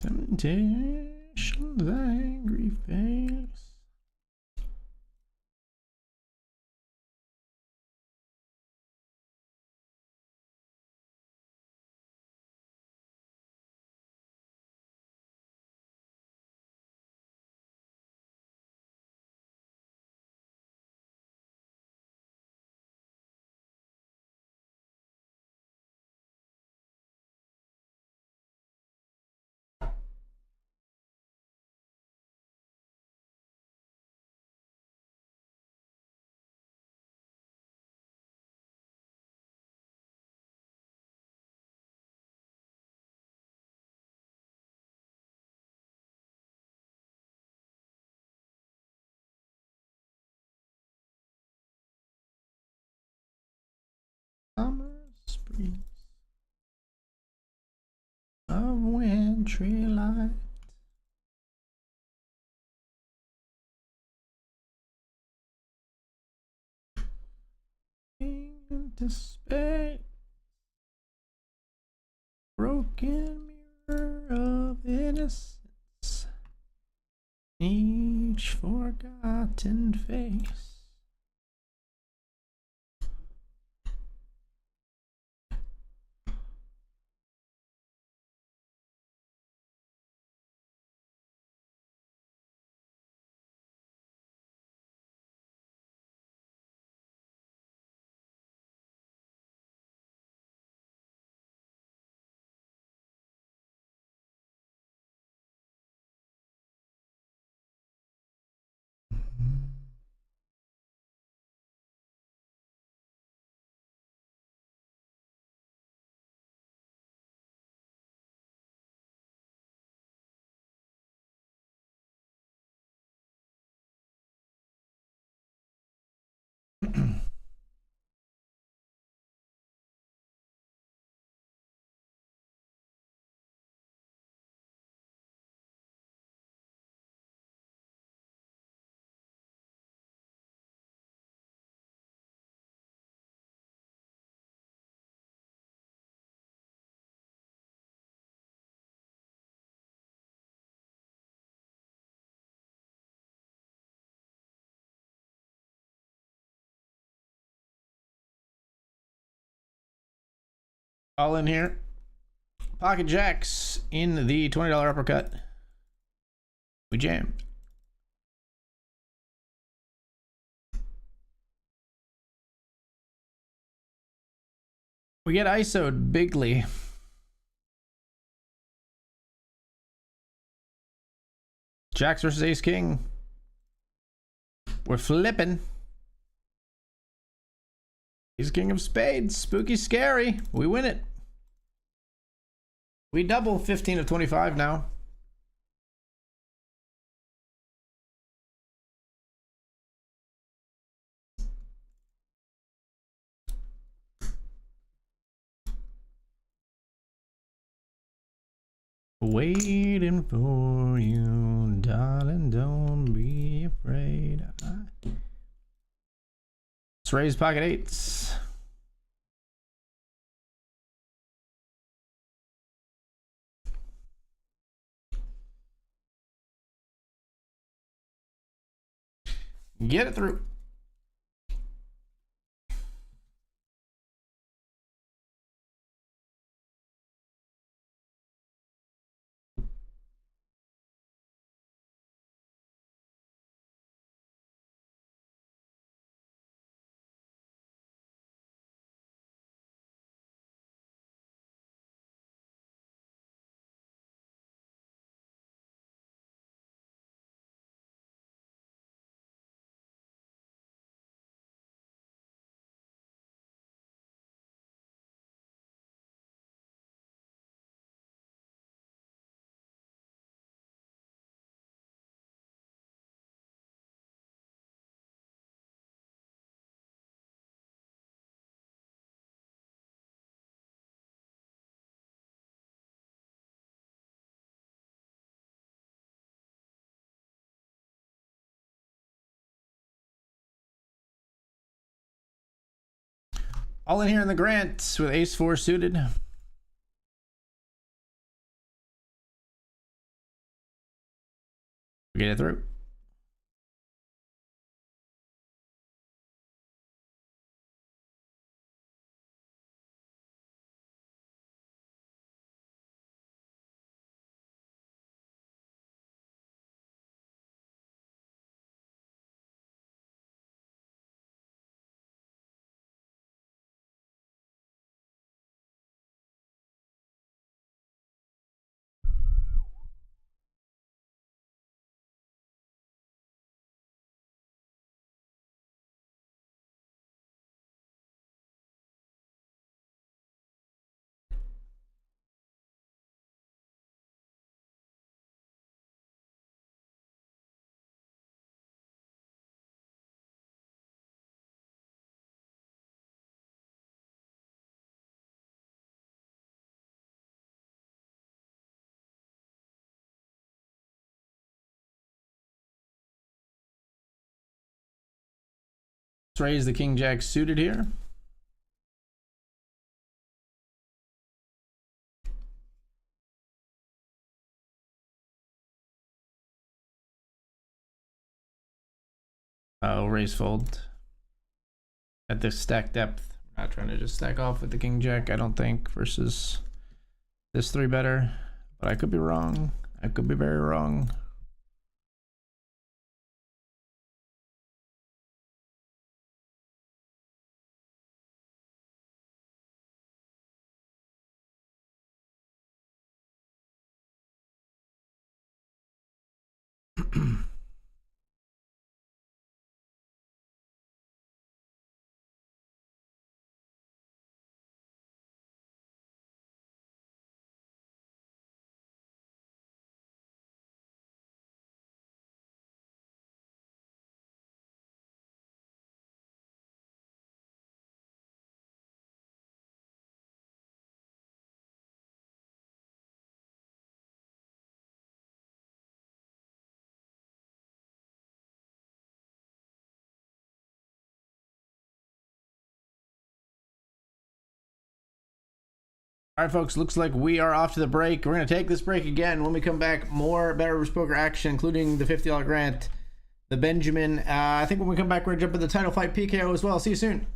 Temptations, angry face. Summer breeze of wintry light. Into space, broken mirror of innocence, each forgotten face. All in here. Pocket jacks in the $20 uppercut. We jam. We get ISO'd bigly. Jacks versus Ace King. We're flipping. Ace King of Spades. Spooky scary. We win it. We double 15 of 25 now. Waiting for you, darling, don't be afraid. Let's raise pocket eights. Get it through. All in here in the Grant with ace four suited. We get it through. Let's raise the king jack suited here. Oh, raise fold. At this stack depth. We're not trying to just stack off with the king jack, I don't think, versus this three better. But I could be wrong. I could be very wrong. All right, folks, looks like we are off to the break. We're going to take this break again. When we come back, more BetRivers Poker action, including the $50 grant, the Benjamin. I think when we come back, we're going to jump in the title fight PKO as well. See you soon.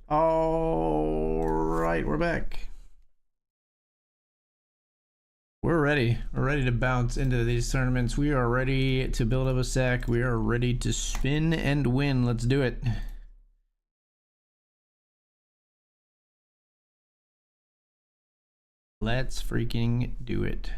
All right, we're back. We're ready. We're ready to bounce into these tournaments. We are ready to build up a stack. We are ready to spin and win. Let's do it. Let's freaking do it.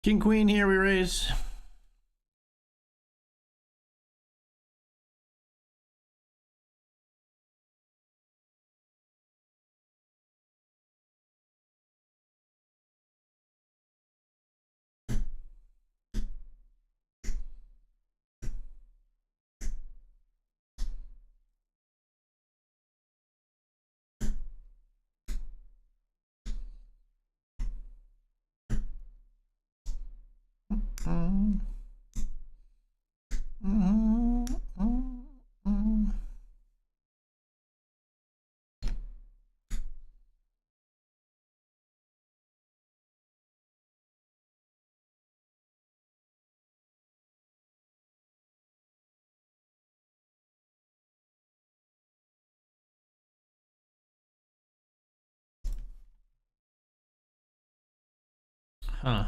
King Queen here, we raise. Huh.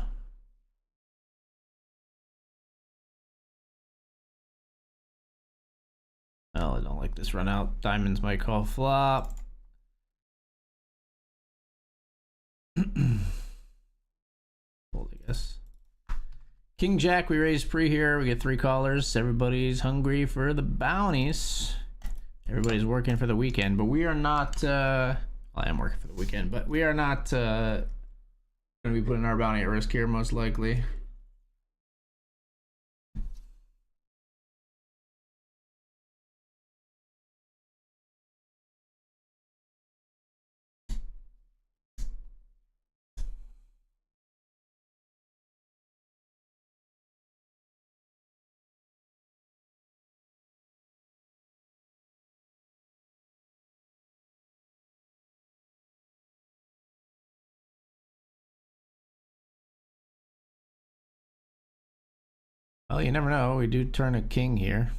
Well, I don't like this run out. Diamonds might call flop. Fold, I guess. King Jack, we raise pre here. We get 3 callers. Everybody's hungry for the bounties. Everybody's working for the weekend, but we are not. Well, I am working for the weekend, but we are not going to be putting our bounty at risk here, most likely. Well, you never know. We do turn a king here.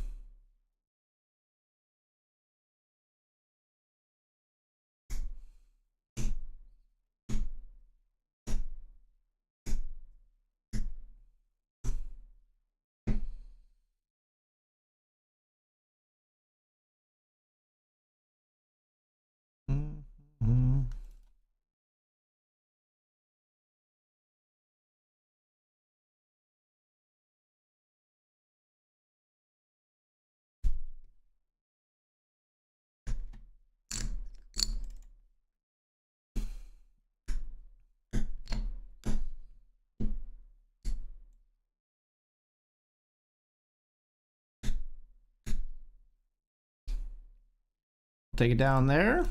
Take it down there.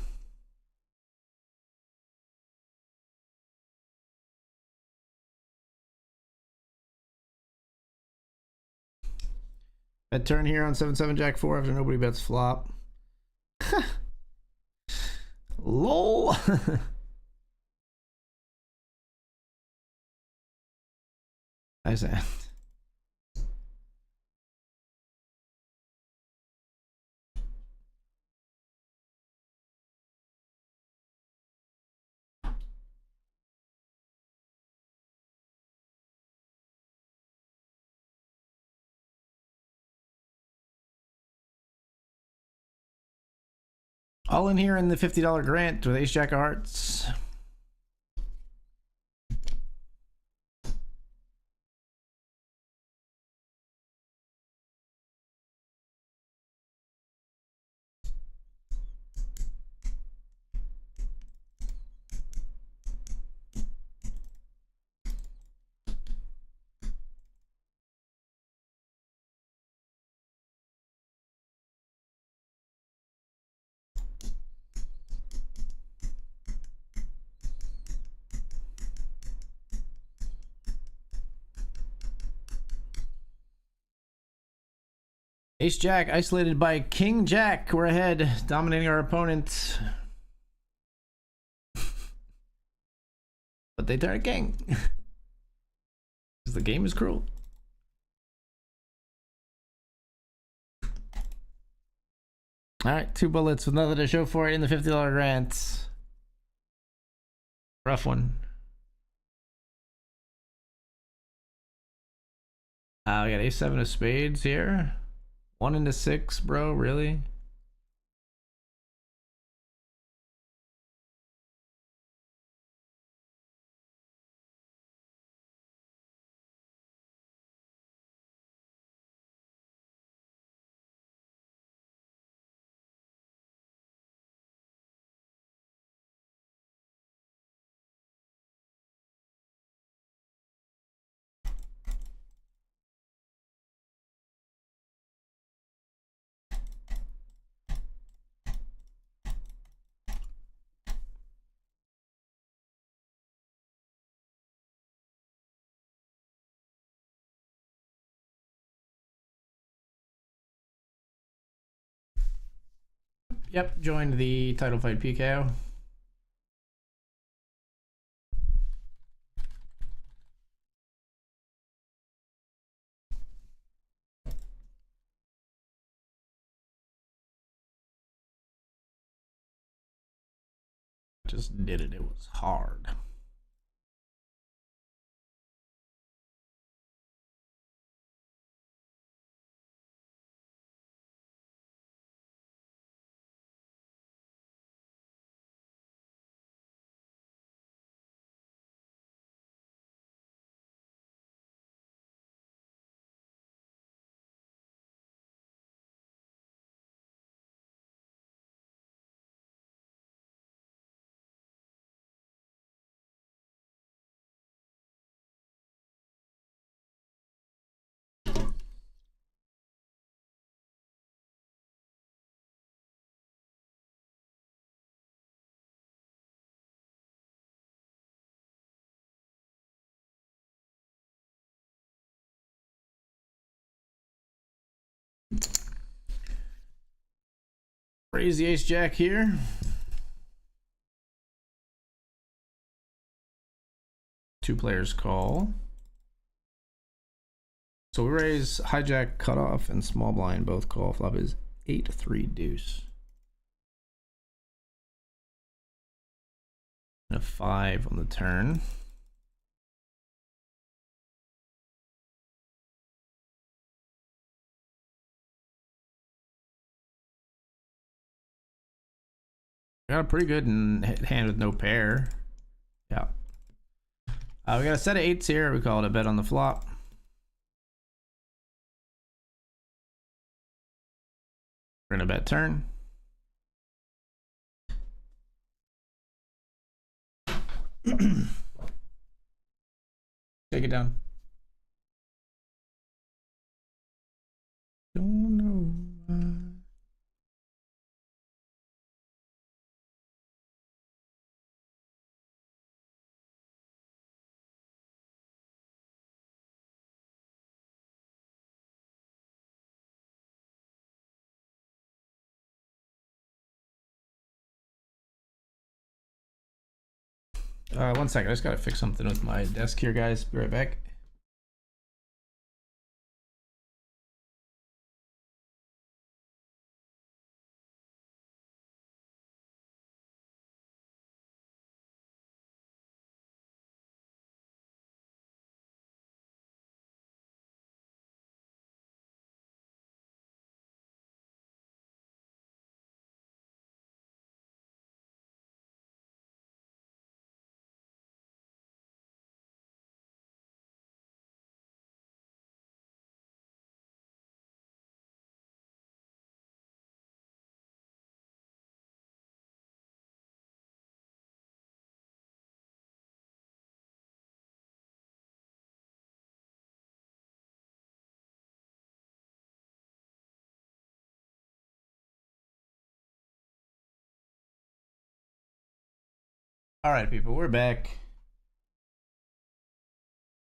Bet turn here on 7-7 Jack 4 after nobody bets flop. Lol. Nice hand. All in here in the $50 grant with Ace Jack of Hearts. Ace Jack isolated by King Jack. We're ahead, dominating our opponent. But they turn a king. Because the game is cruel. Alright, 2 bullets with nothing to show for it in the $50 grant. Rough one. We got A7 of spades here. 1 into 6, bro, really? Yep, joined the title fight PKO. Just did it. It was hard. Raise the ace jack here. Two players call. So we raise hijack, cutoff, and small blind both call. Flop is 8-3 deuce. And a 5 on the turn. Got a pretty good hand with no pair. Yeah. We got a set of 8s here. We call it a bet on the flop. We're gonna bet turn. Take it down. Don't know why. One second, I just gotta fix something with my desk here, guys. Be right back. All right, people, we're back.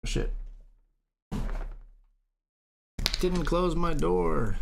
Shit. Didn't close my door.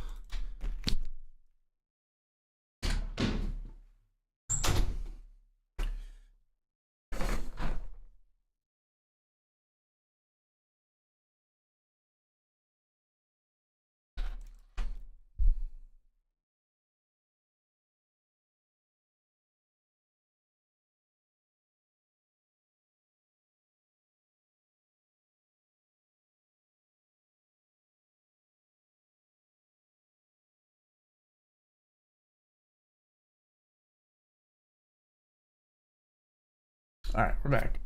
All right, we're back.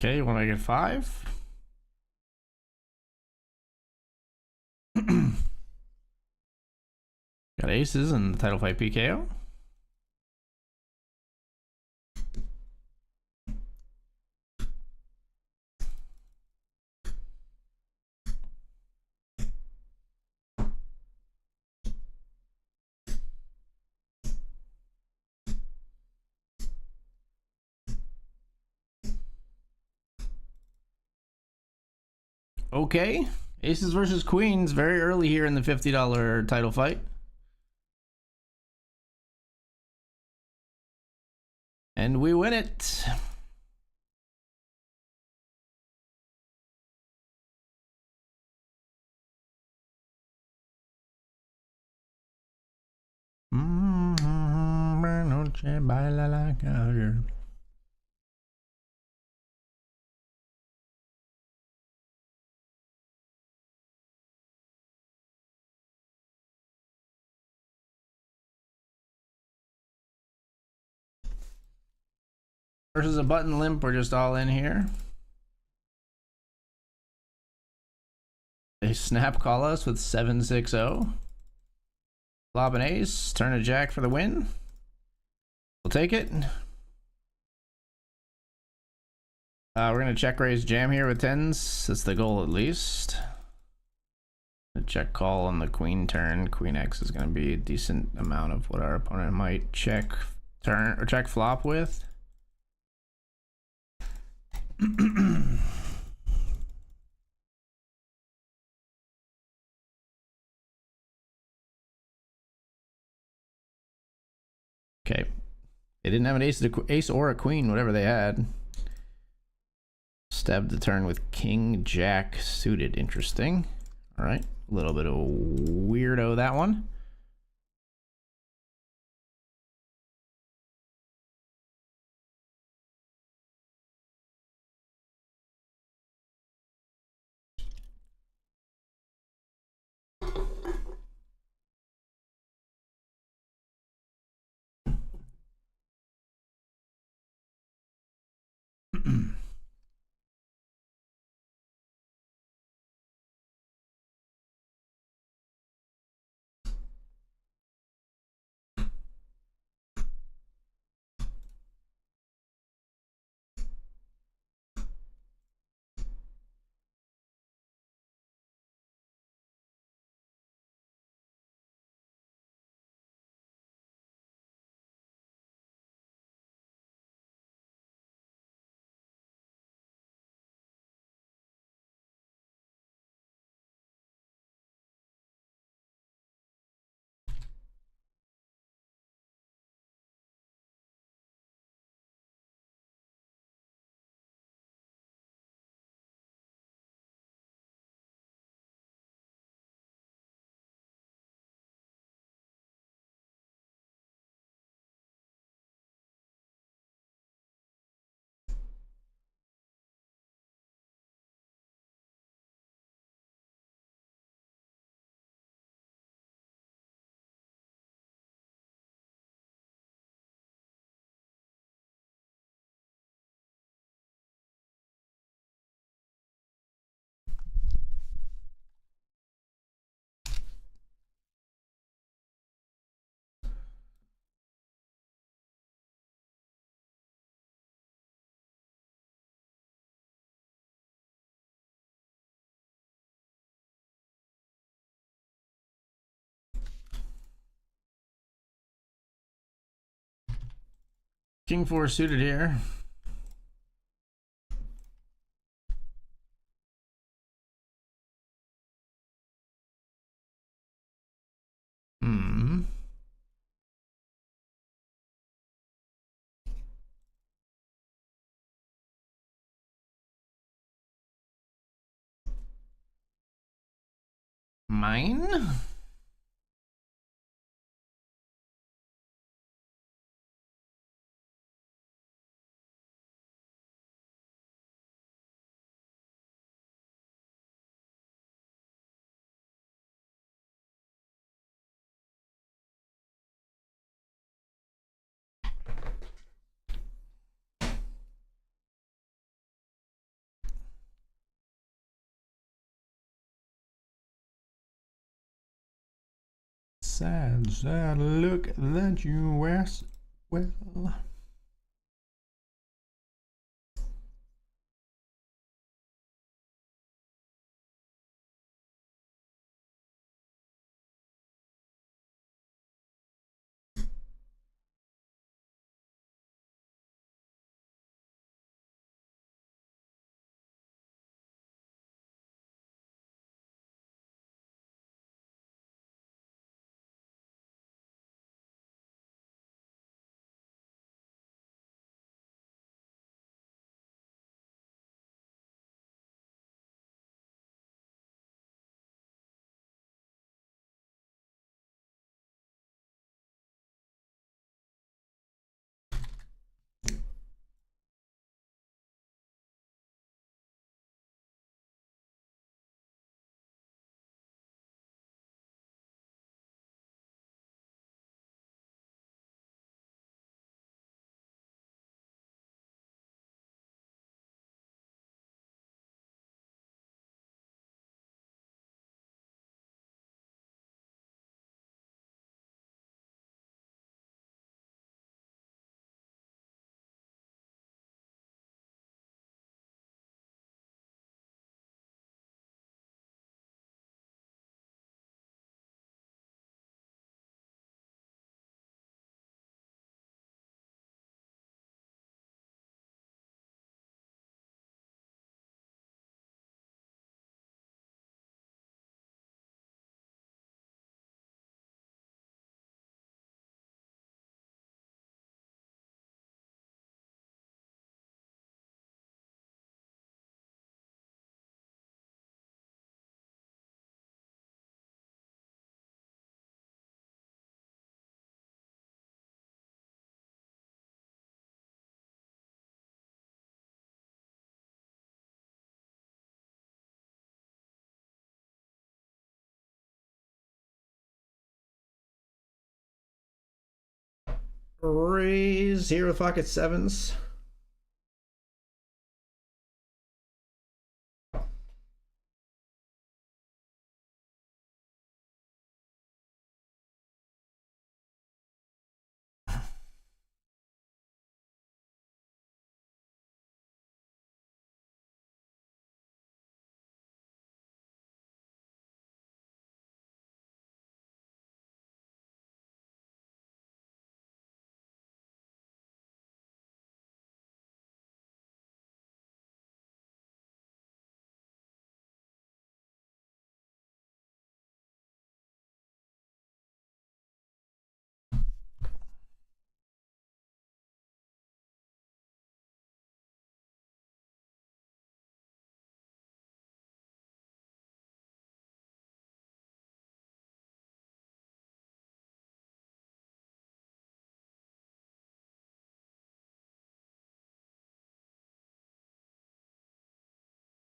Okay, you want to get 5? Got aces and the title fight PKO. Okay, aces versus queens very early here in the $50 title fight. And we win it. Baila like a girl. Versus a button limp, we're just all in here. They snap call us with 7-6-0. Flop an ace, turn a jack for the win. We'll take it. We're gonna check raise jam here with 10s. That's the goal at least. A check call on the queen turn. Queen X is gonna be a decent amount of what our opponent might check turn or check flop with. Okay, they didn't have an ace or a queen, whatever they had. Stabbed the turn with king jack suited. Interesting. All right, a little bit of a weirdo that one. King 4 suited here. Mine? Sad, sad look that you wear well. Raise here with pocket sevens.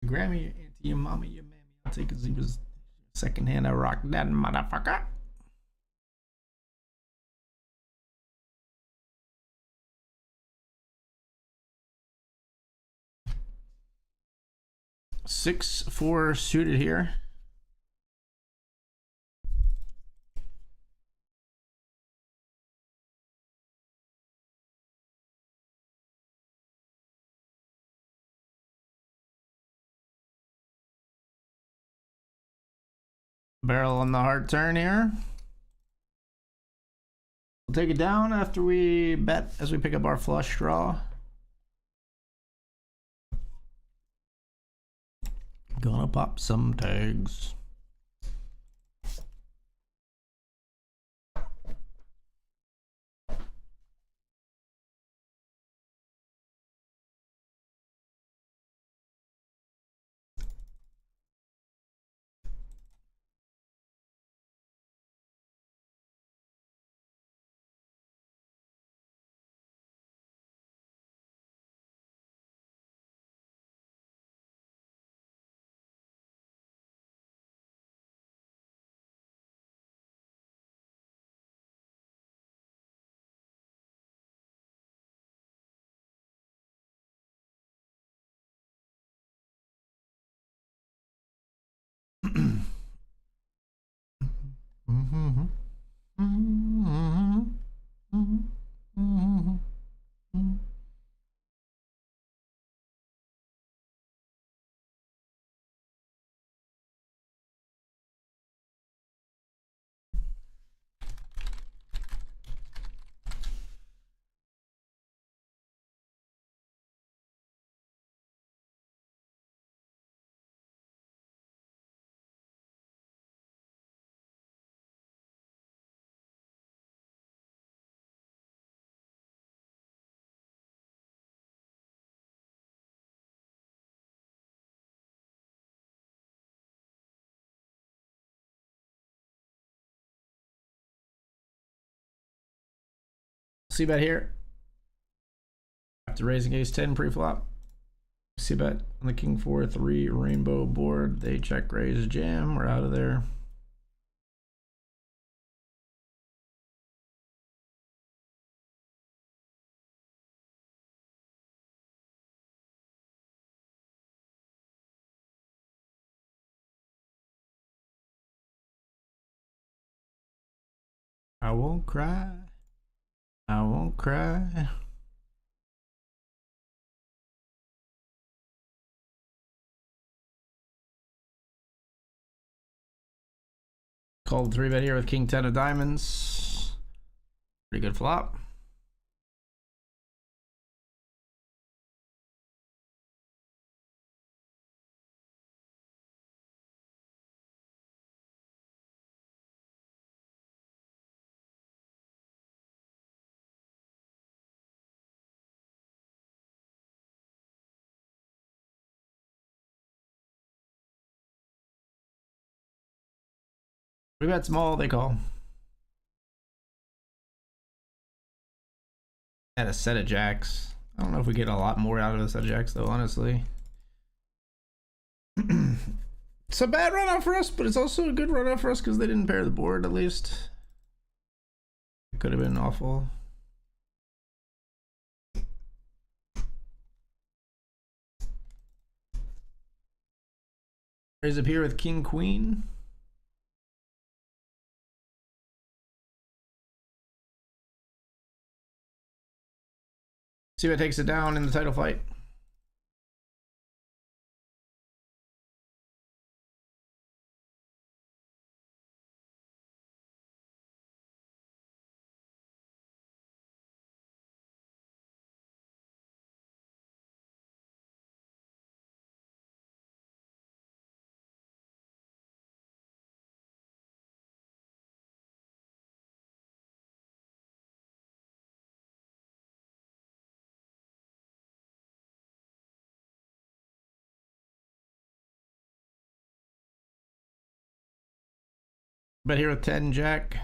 Grammy, your auntie, your mama, your mammy. I'll take his, he was second hand. I rock that motherfucker. Six, four suited here. Barrel on the hard turn here. We'll take it down after we bet as we pick up our flush draw. Gonna pop some tags. See bet here. After raising ace 10 pre-flop. See bet on the king 4-3 rainbow board. They check raise jam. We're out of there. I won't cry. I won't cry. Called 3-bet here with king 10 of diamonds. Pretty good flop. We bet small, they call. At a set of jacks. I don't know if we get a lot more out of a set of jacks though, honestly. It's a bad run out for us, but it's also a good run out for us because they didn't pair the board at least. It could have been awful. Raise up here with king queen. See what takes it down in the title fight. Bet here with 10 jack.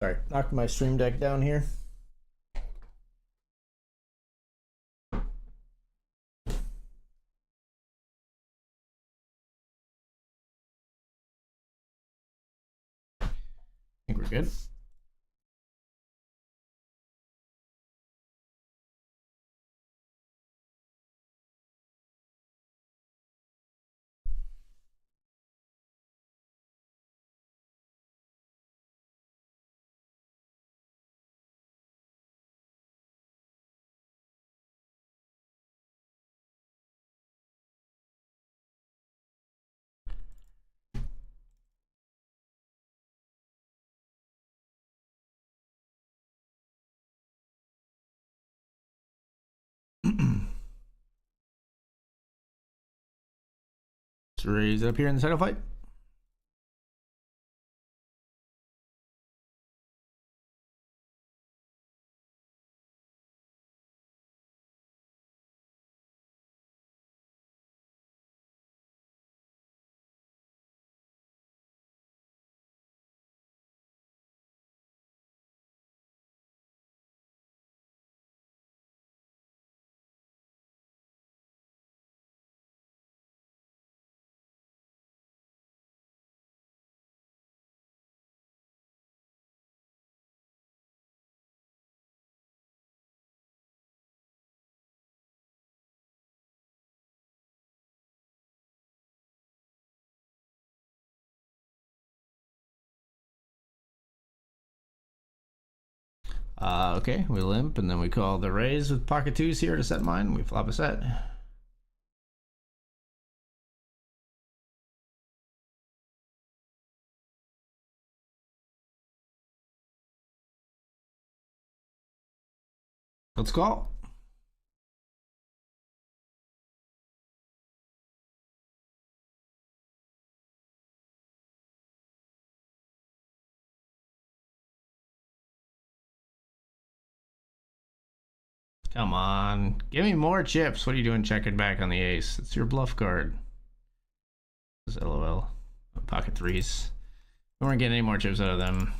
Sorry, knocked my stream deck down here. I think we're good. Let's raise it up here in the title fight. Okay, we limp and then we call the raise with pocket twos here to set mine. We flop a set. Let's call. Come on, give me more chips. What are you doing checking back on the ace? It's your bluff card. This is LOL. Pocket threes. We weren't getting any more chips out of them.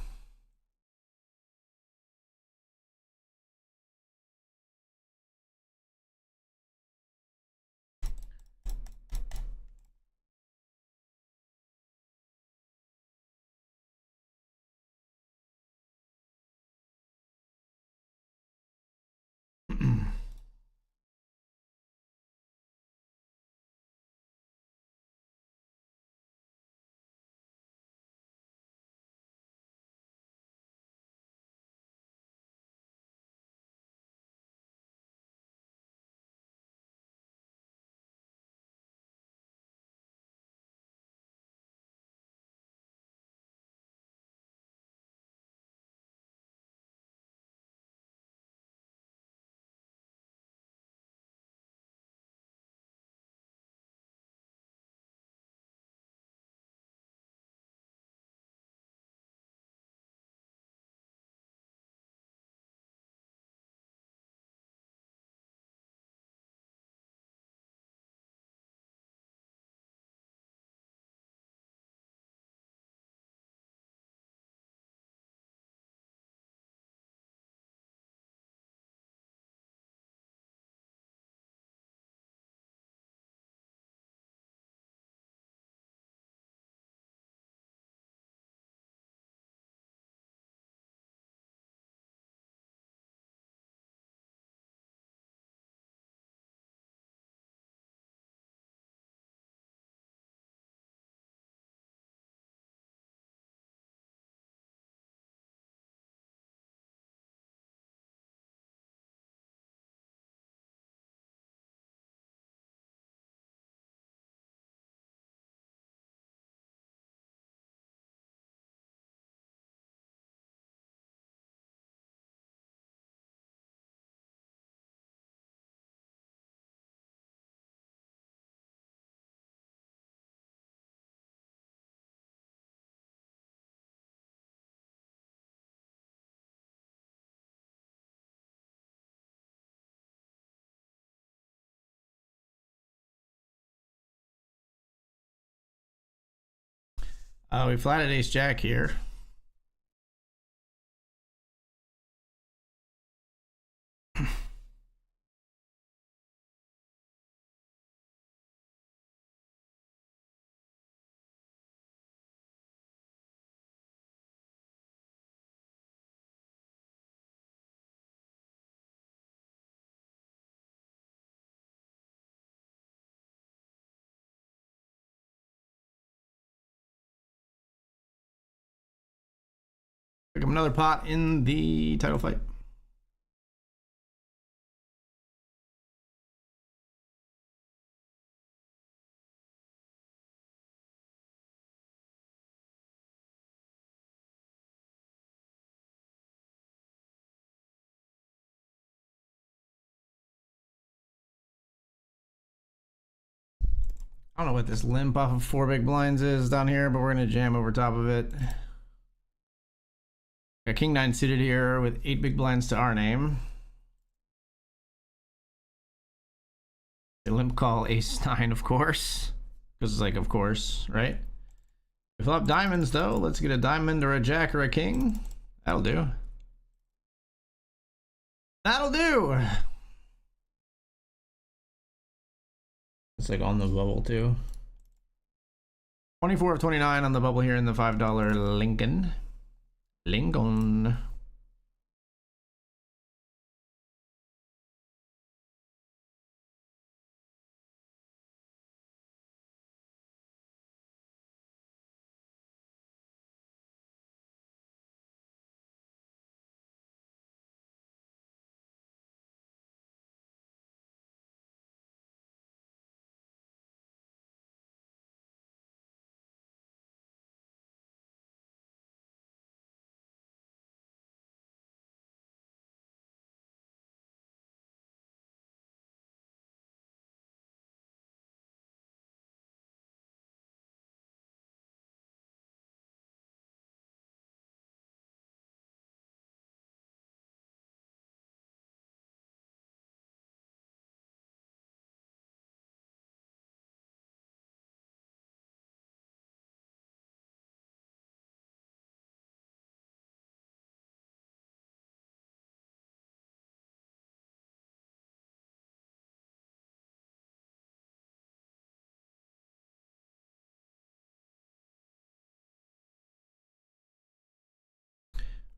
We flatted ace jack here. Pick up another pot in the title fight. I don't know what this limp off of 4 big blinds is down here, but we're going to jam over top of it. Got king 9 suited here with 8 big blinds to our name. A limp call ace 9, of course. Because it's like, of course, right? We flop diamonds, though. Let's get a diamond or a jack or a king. That'll do. That'll do! It's like on the bubble, too. 24 of 29 on the bubble here in the $5 Lincoln. Lincoln.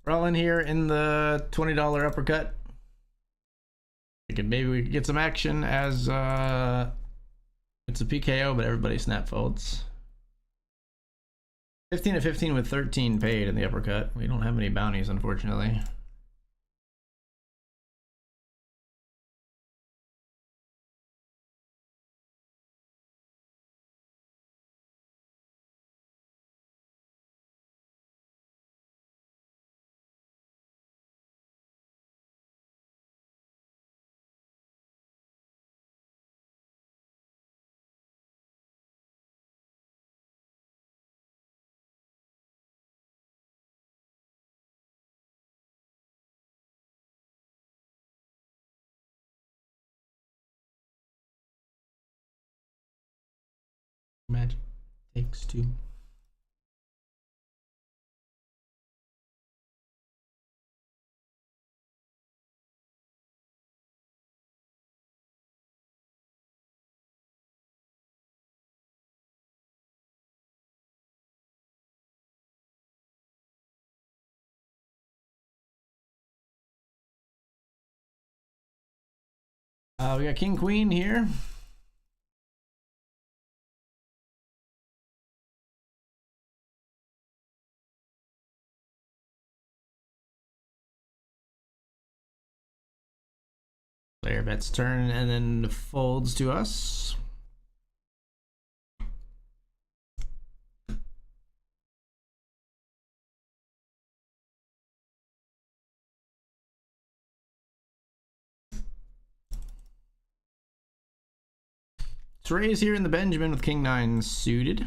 We're all in here in the $20 uppercut. Maybe we could get some action as it's a PKO, but everybody snap folds. 15 to 15 with 13 paid in the uppercut. We don't have any bounties, unfortunately. Magic takes 2. We got king queen here. Player bets turn and then folds to us. Let's raise here in the Benjamin with king 9 suited.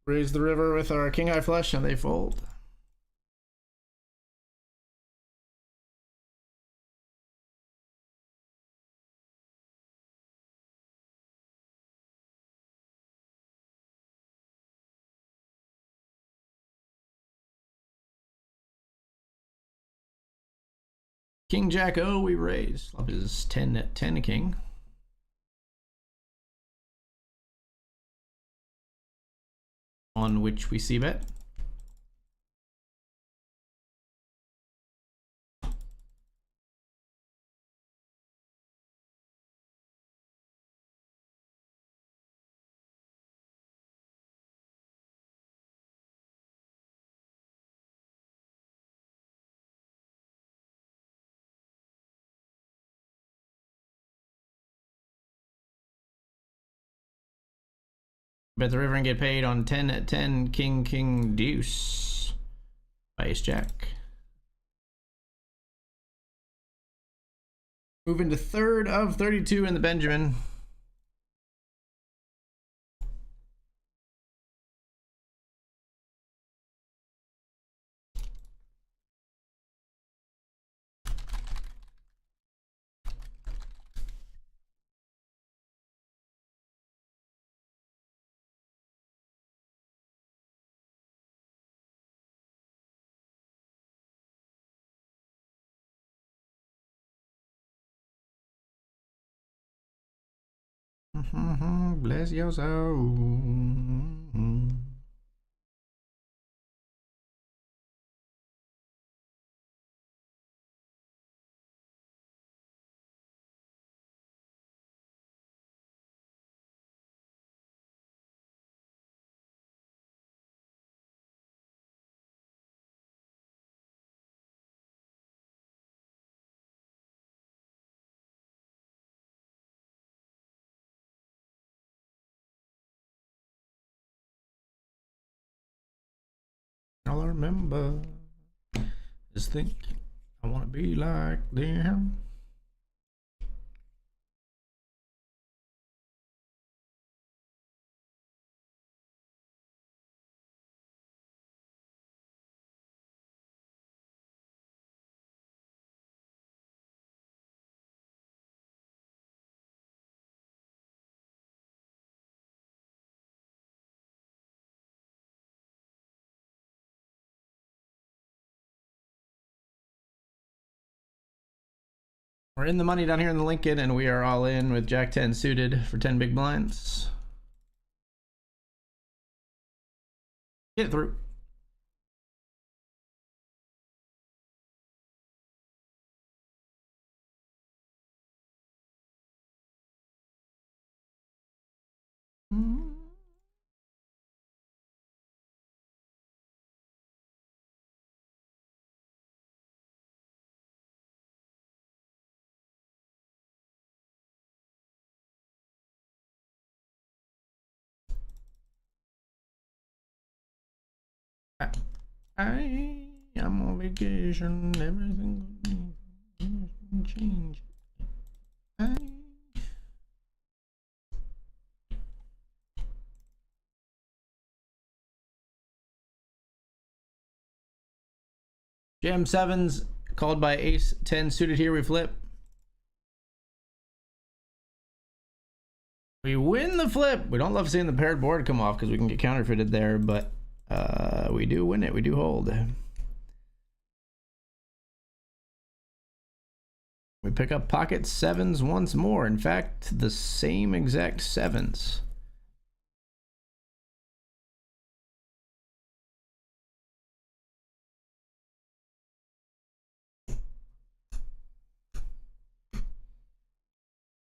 Raise the river with our king high flush and they fold. King Jack O, we raise. Flop is 10 king. On which we see bet. Bet the river and get paid on 10 at 10, king, king, deuce. Ace jack. Moving to third of 32 in the Benjamin. Bless your soul. All I remember is thinking I want to be like them. We're in the money down here in the Lincoln, and we are all in with Jack 10 suited for 10 big blinds. Get it through. I am on vacation, everything change. Jam sevens called by ace 10 suited here. We flip. We win the flip. We don't love seeing the paired board come off because we can get counterfeited there, but we do win it. We do hold. We pick up pocket sevens once more. In fact, the same exact sevens.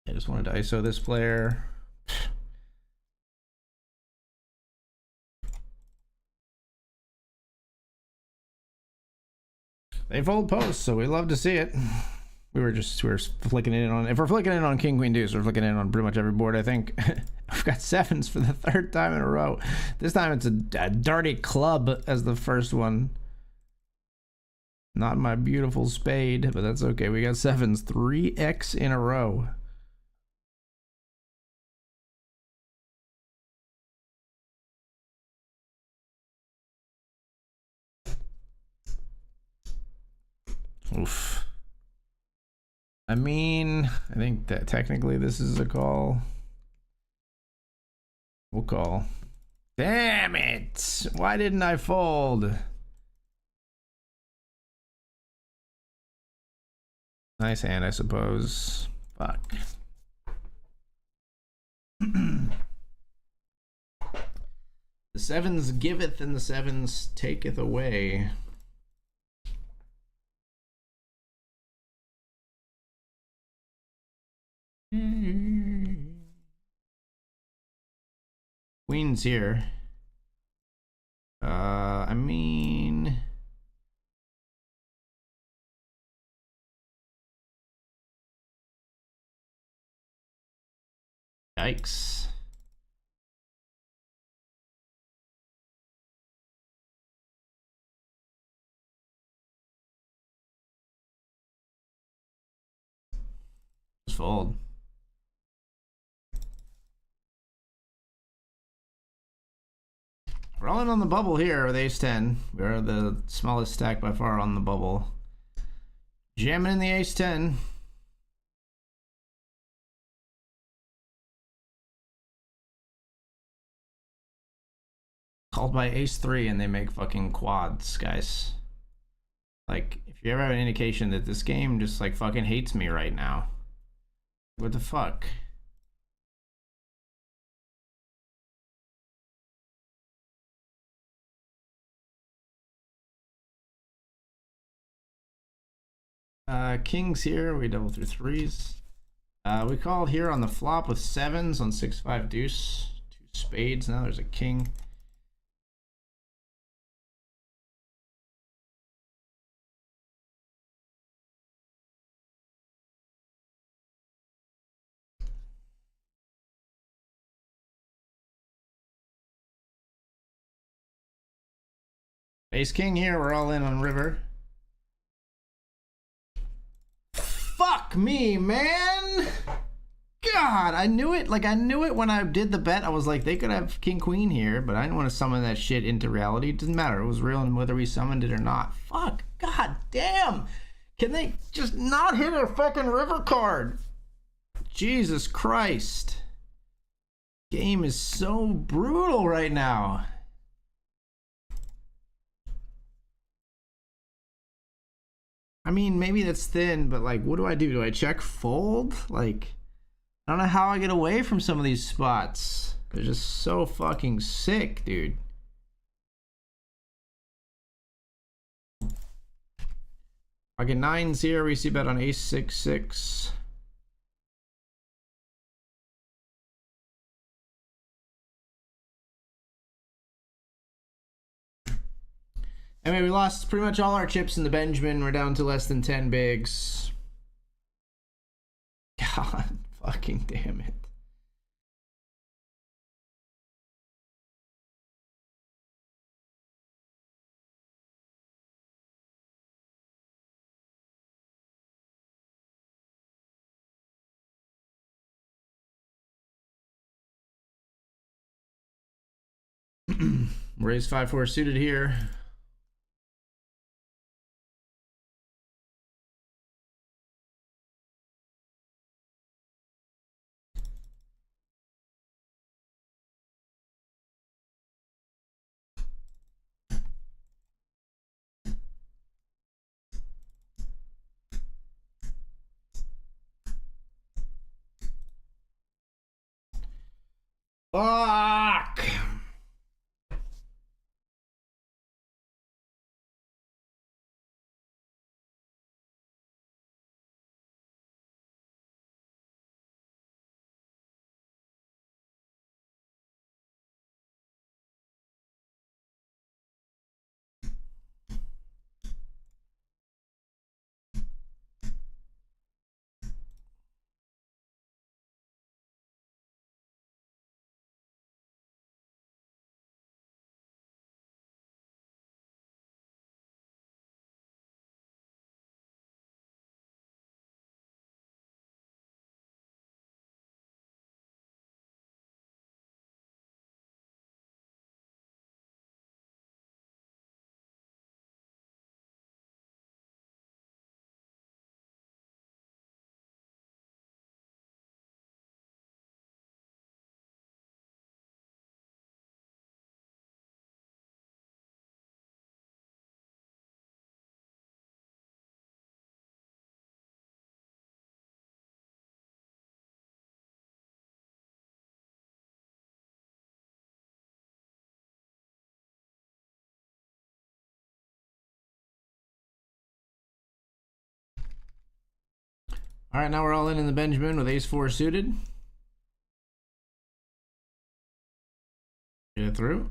I just wanted to ISO this player. They fold posts, so we love to see it. We're flicking it in on. If we're flicking it on king queen deuce, we're flicking it on pretty much every board. I think we've got sevens for the third time in a row. This time it's a dirty club as the first one. Not my beautiful spade, but that's okay. We got sevens 3x in a row. Oof. I mean, I think that technically this is a call. We'll call. Damn it! Why didn't I fold? Nice hand, I suppose. Fuck. The sevens giveth and the sevens taketh away. Queen's here. I mean, yikes. Just fold. We're all in on the bubble here with ace 10. We're the smallest stack by far on the bubble. Jamming in the ace 10. Called by ace 3 and they make fucking quads, guys. Like, if you ever have an indication that this game just like fucking hates me right now. What the fuck? Kings here, we double through threes. We called here on the flop with sevens on 6-5 deuce. Two spades, now there's a king. Ace king here, we're all in on river. Fuck me, man! God, I knew it. Like, I knew it when I did the bet. I was like, they could have king queen here, but I didn't want to summon that shit into reality. It doesn't matter. It was real and whether we summoned it or not. Fuck. God damn. Can they just not hit a fucking river card? Jesus Christ. Game is so brutal right now. I mean, maybe that's thin, but like, what do? Do I check fold? Like, I don't know how I get away from some of these spots. They're just so fucking sick, dude. I get 9s here. We see bet on ace 6-6. I mean, we lost pretty much all our chips in the Benjamin. We're down to less than 10 bigs. God fucking damn it. Raise 5-4 suited here. Fuck! All right, now we're all in the Benjamin with ace-4 suited. Get it through.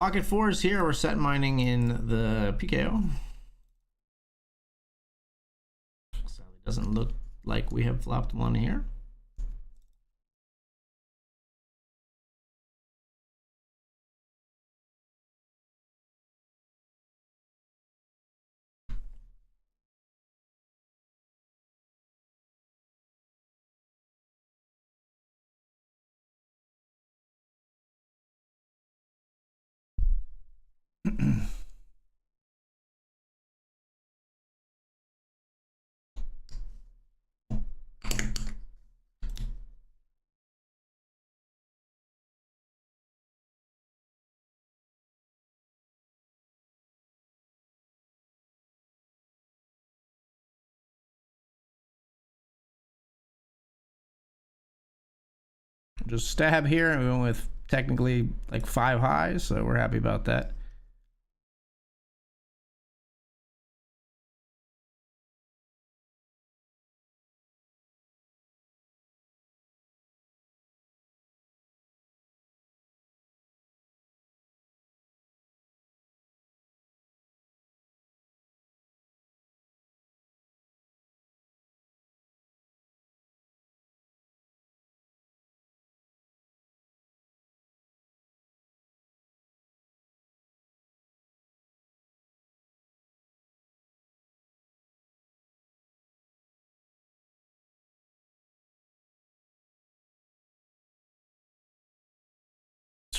Pocket 4s here. We're set mining in the PKO. Sadly, doesn't look like we have flopped one here. Just stab here, and we went with technically like 5 highs, so we're happy about that.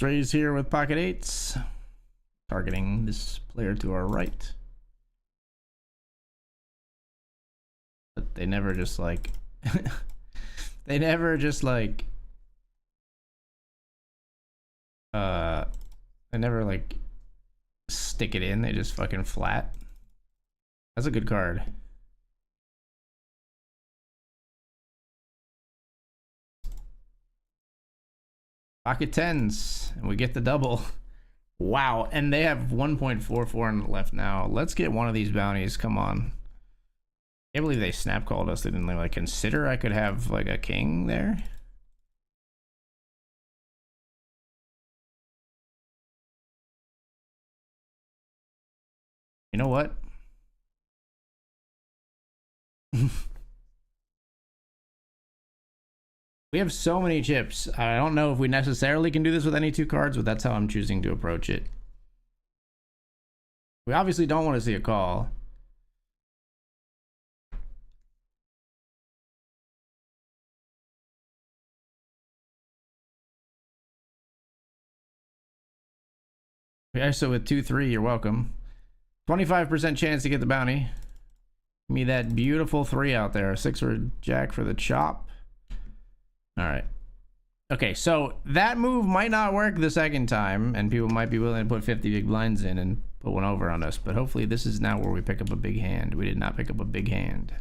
Raise here with pocket 8s, targeting this player to our right. But they never just like they never like stick it in. They just fucking flat. That's a good card. Pocket 10s, and we get the double. Wow, and they have 1.44 left now. Let's get one of these bounties. Come on. Can't believe they snap called us. They didn't like consider I could have like a king there. You know what? We have so many chips. I don't know if we necessarily can do this with any 2 cards, but that's how I'm choosing to approach it. We obviously don't want to see a call. Okay, so with 2-3, you're welcome. 25% chance to get the bounty. Give me that beautiful 3 out there. 6 or jack for the chop. All right. Okay, so that move might not work the second time, and people might be willing to put 50 big blinds in and put one over on us, but hopefully this is now where we pick up a big hand. We did not pick up a big hand.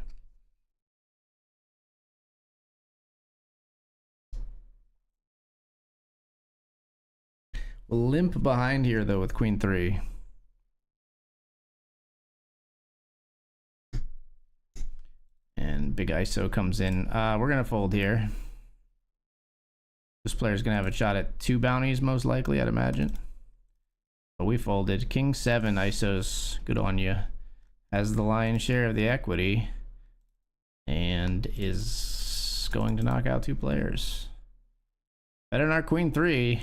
We'll limp behind here, though, with queen 3. And big ISO comes in. We're going to fold here. This player's going to have a shot at 2 bounties, most likely, I'd imagine. But we folded. King 7 ISOs, good on you. Has the lion's share of the equity. And is going to knock out 2 players. Better than our queen 3.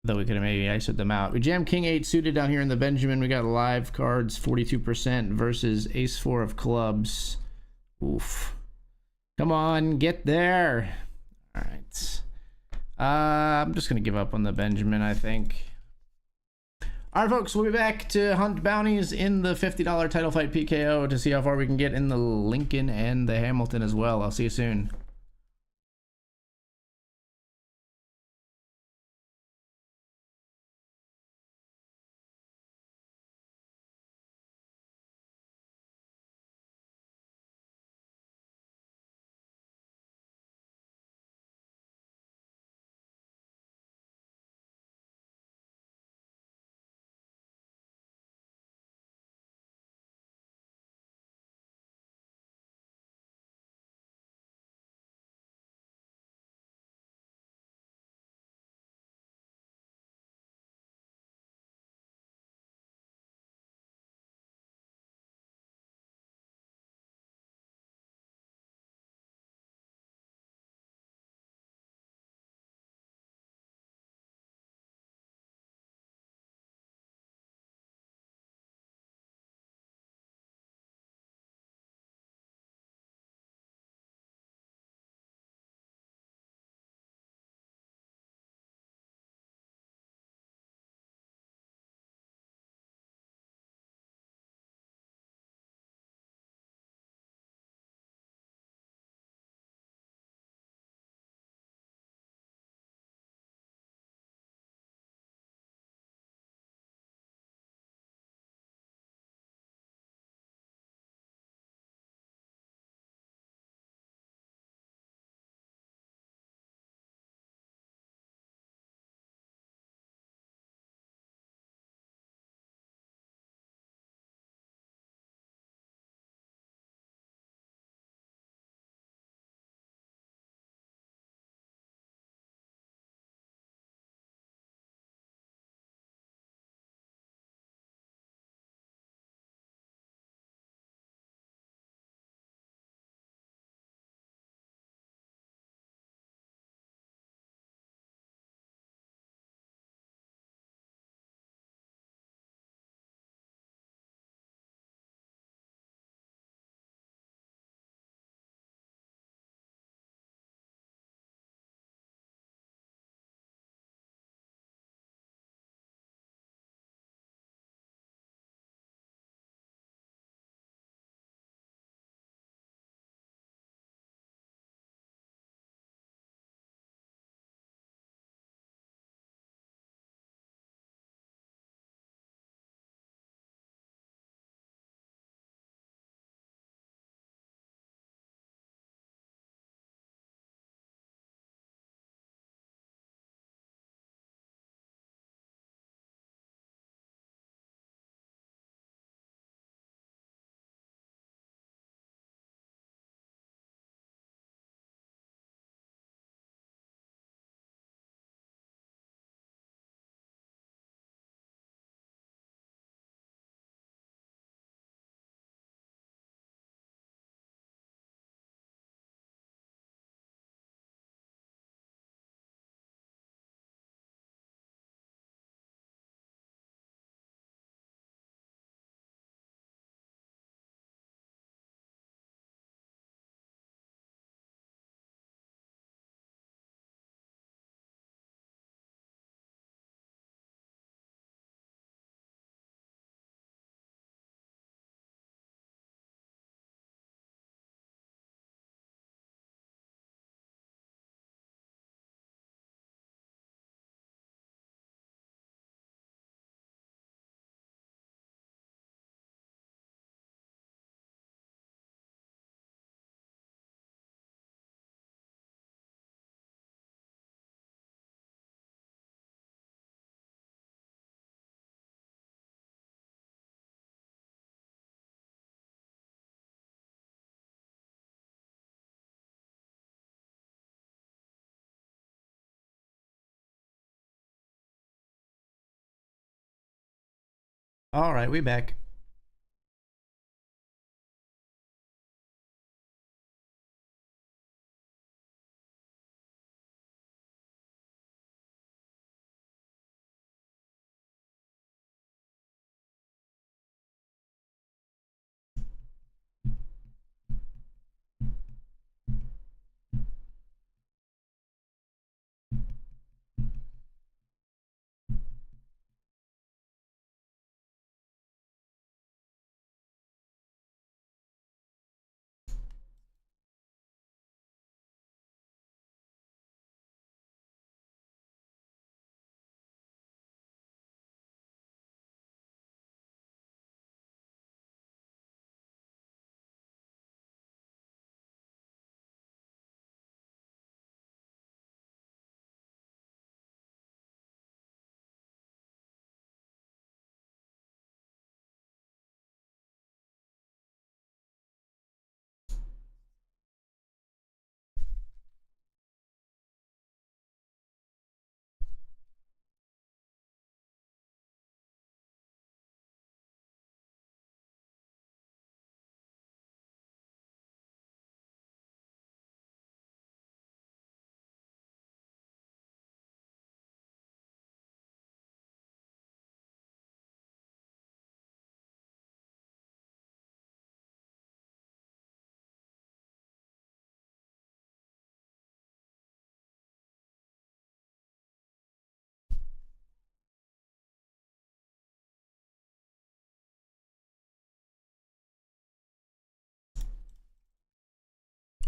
Though we could have maybe ISO'd them out. We jammed king 8 suited down here in the Benjamin. We got live cards, 42% versus ace 4 of clubs. Oof. Come on, get there. All right. I'm just going to give up on the Benjamin, I think. All right, folks, we'll be back to hunt bounties in the $50 title fight PKO to see how far we can get in the Lincoln and the Hamilton as well. I'll see you soon. All right, we back.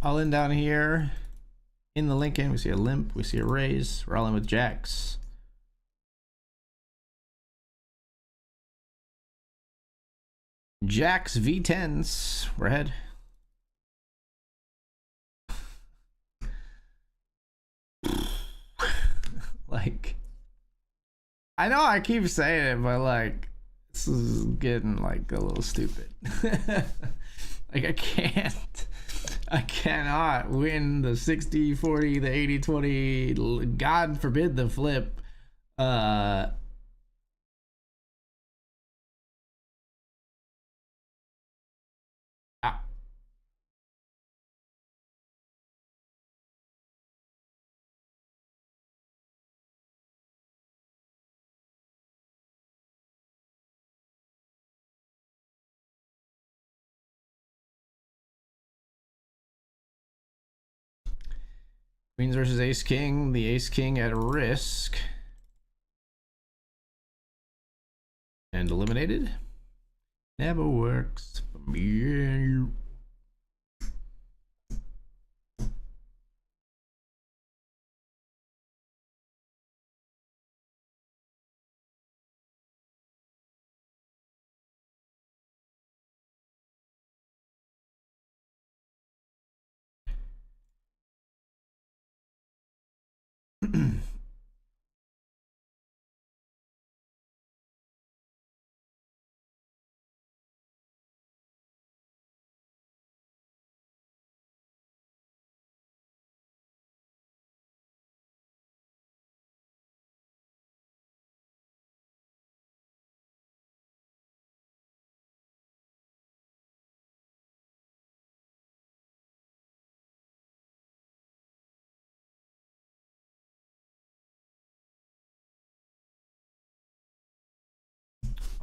All in down here. In the Lincoln, we see a limp, we see a raise. We're all in with jacks. Jacks V10s. We're ahead. Like, I know I keep saying it, but like, this is getting like a little stupid. Like, I cannot win the 60-40, the 80-20, God forbid the flip. Ah. Queens versus Ace King. The Ace King at risk. And eliminated. Never works for me.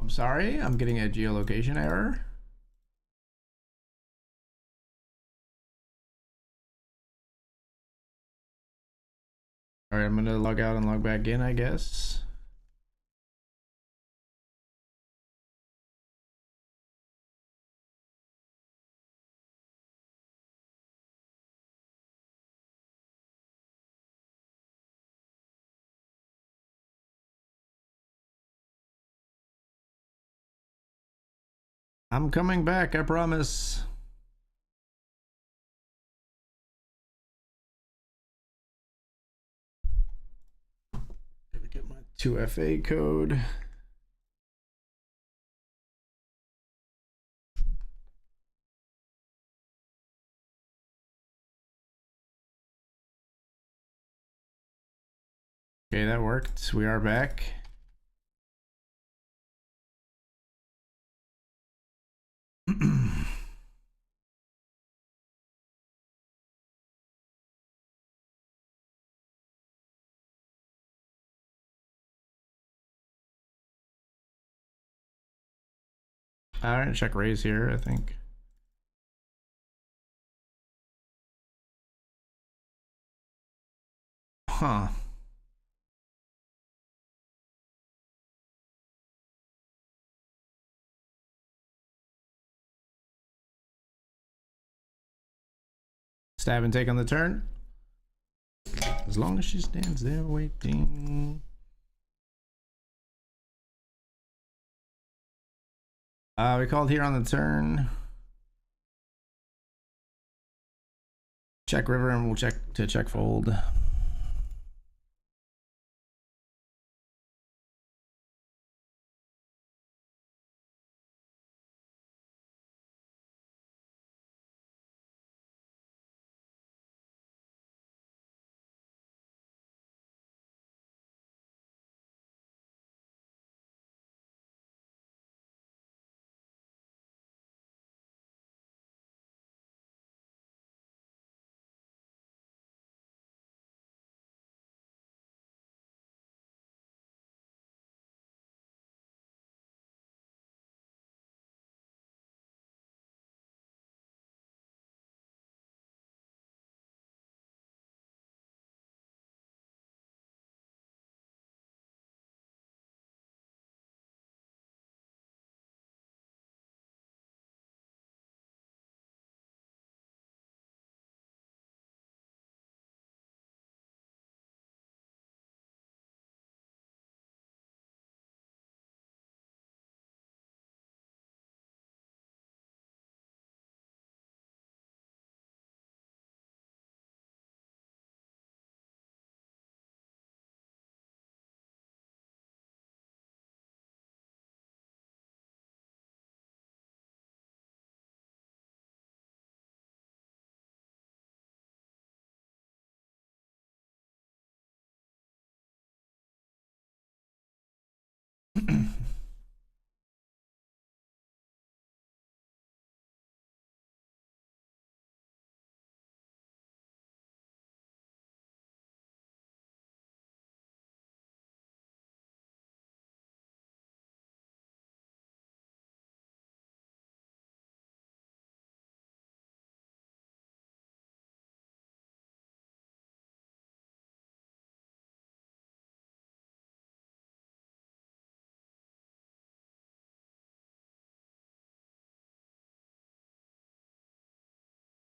I'm sorry, I'm getting a geolocation error. All right, I'm gonna log out and log back in, I guess. I'm coming back, I promise. Gotta get my 2FA code. Okay, that worked. We are back. All right, check raise here, I think. Huh. Stab and take on the turn. As long as she stands there waiting. We called here on the turn. Check river and we'll check to check fold.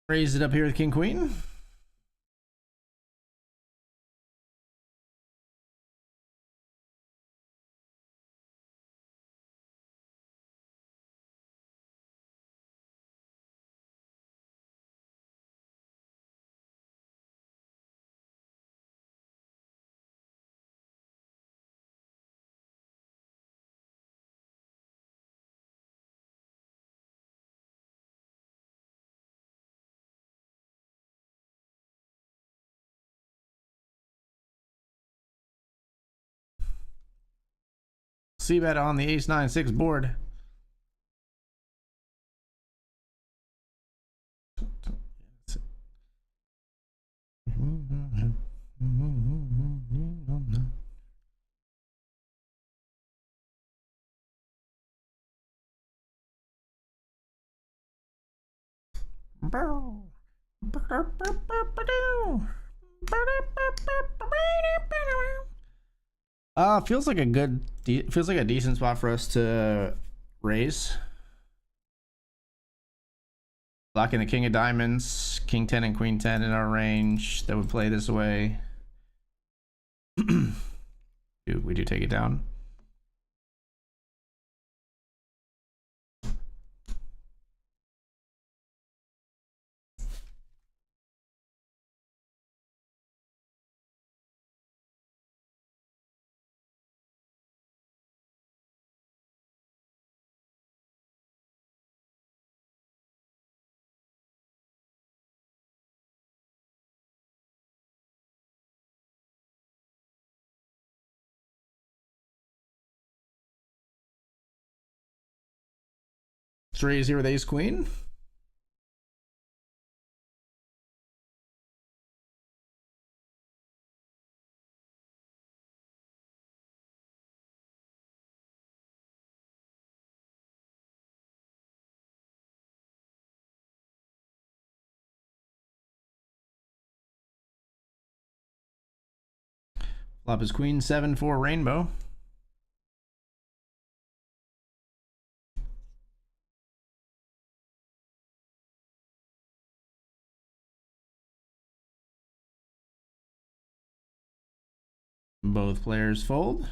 Raise it up here with king queen. See bet on the ace 9-6 board. Feels like a feels like a decent spot for us to raise. Blocking the king of diamonds, king 10 and queen 10 in our range that would play this way. We do take it down. Let's raise here with ace queen. Flop is queen 7-4 rainbow. Both players fold.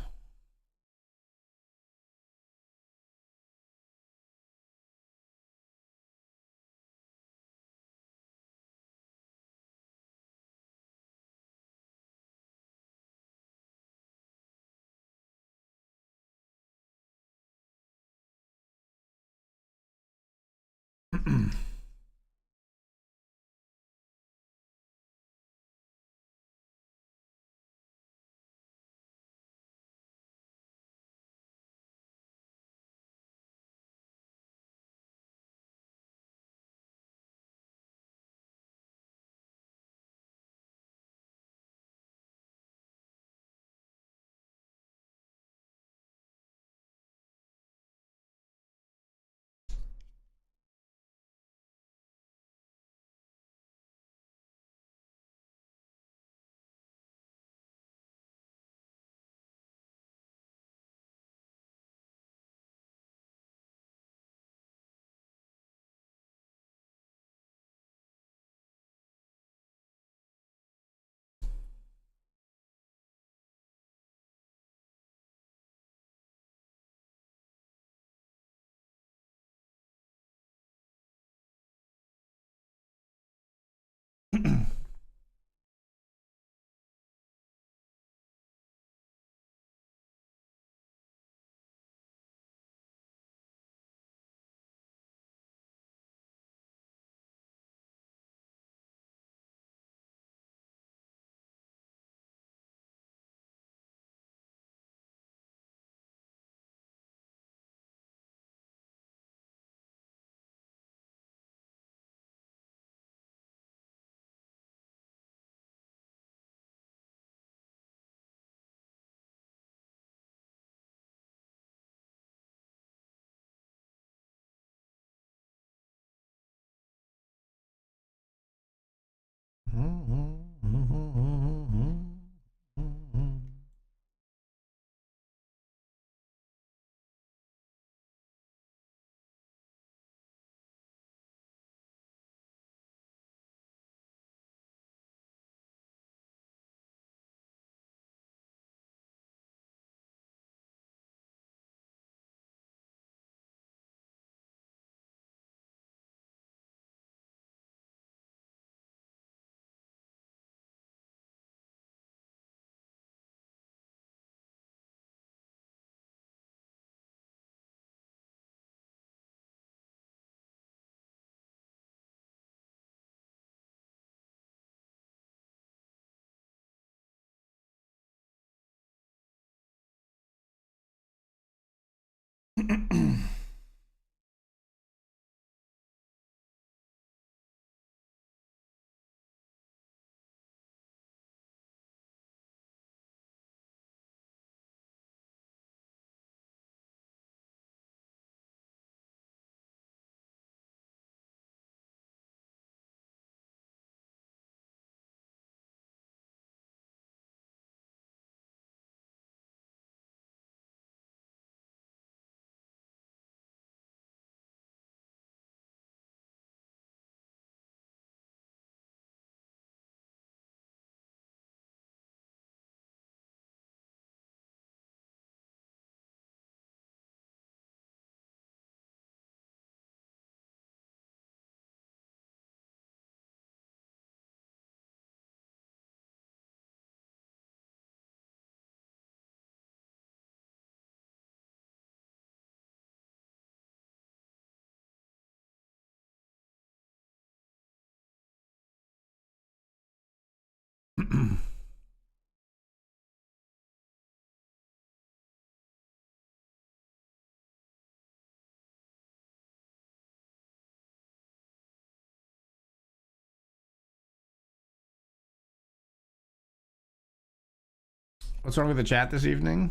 What's wrong with the chat this evening?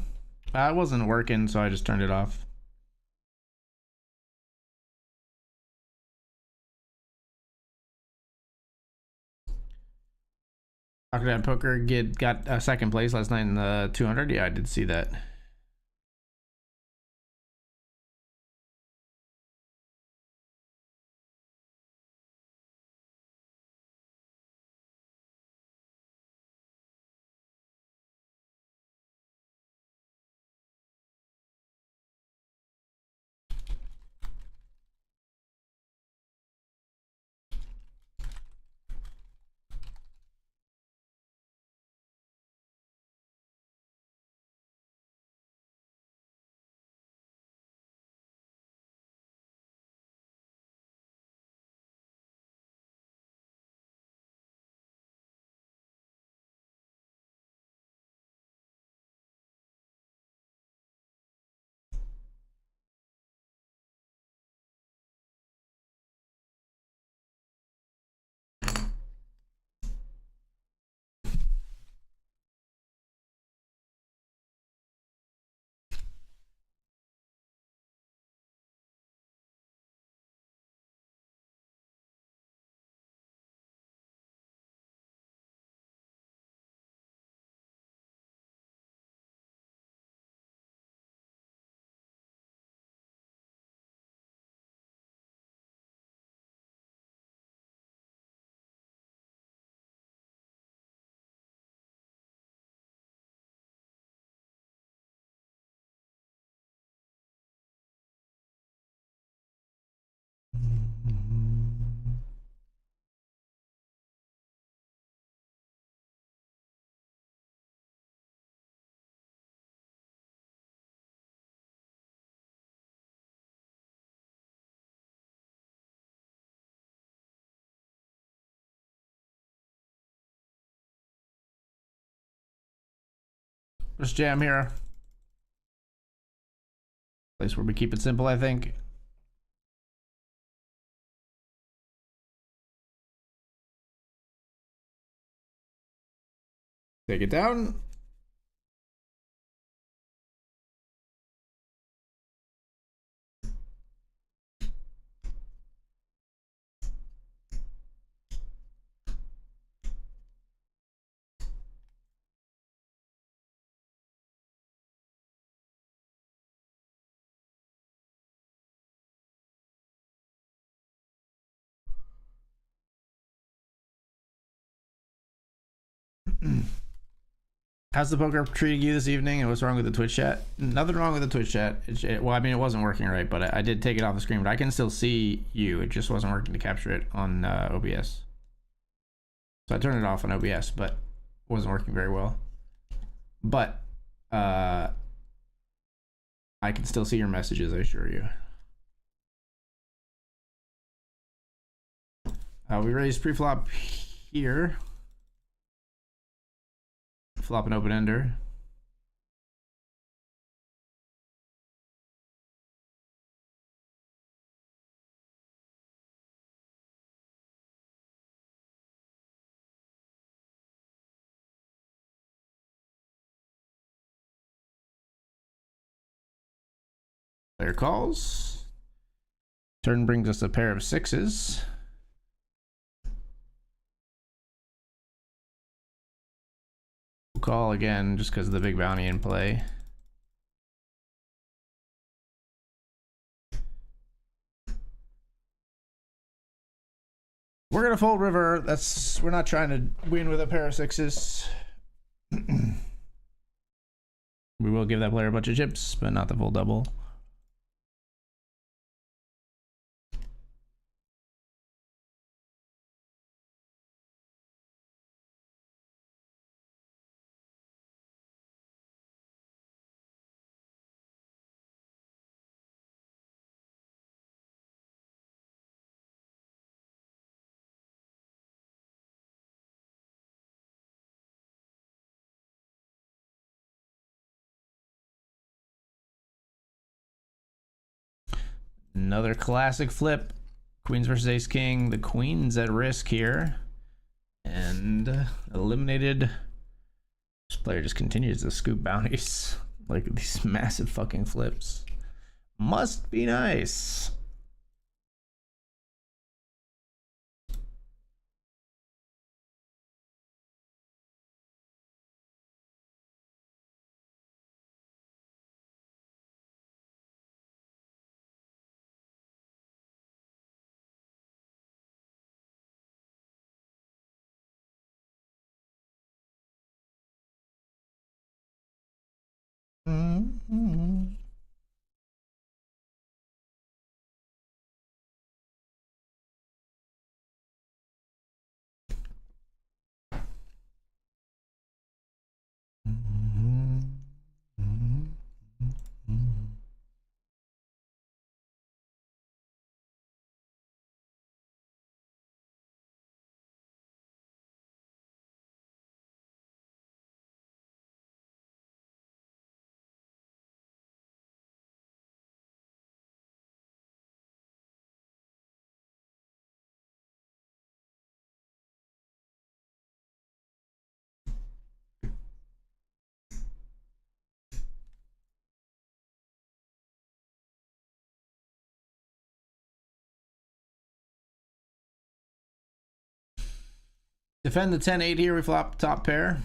I wasn't working, so I just turned it off. Crocodile Poker got second place last night in the 200. Yeah, I did see that. Just jam here. Place where we keep it simple, I think. Take it down. How's the poker treating you this evening, and what's wrong with the Twitch chat? Nothing wrong with the Twitch chat. Well, I mean, it wasn't working right, but I did take it off the screen. But I can still see you. It just wasn't working to capture it on OBS. So I turned it off on OBS, but it wasn't working very well. But I can still see your messages, I assure you. We raised pre-flop here. Flop an open ender. Player calls. Turn brings us a pair of sixes. We'll call again just because of the big bounty in play. We're gonna fold river. We're not trying to win with a pair of sixes. We will give that player a bunch of chips, but not the full double. Another classic flip. Queens versus ace king. The queen's at risk here. And eliminated. This player just continues to scoop bounties. Like these massive fucking flips. Must be nice. Defend the 10-8 here. We flop top pair.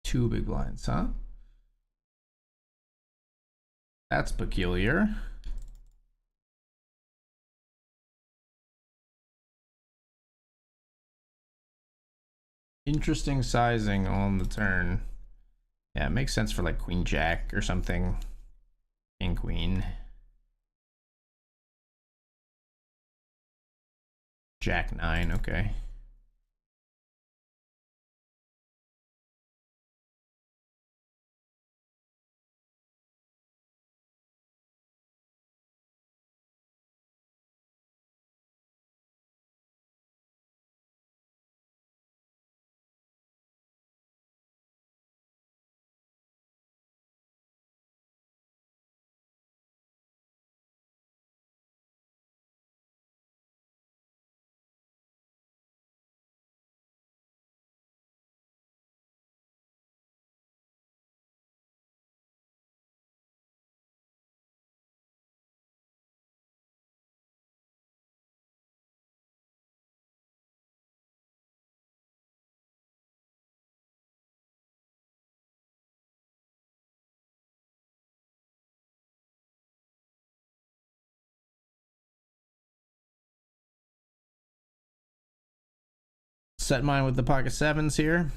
Two big blinds, huh? That's peculiar. Interesting sizing on the turn. Yeah, it makes sense for like Queen Jack or something. King Queen. Jack 9, okay. Set mine with the pocket sevens here.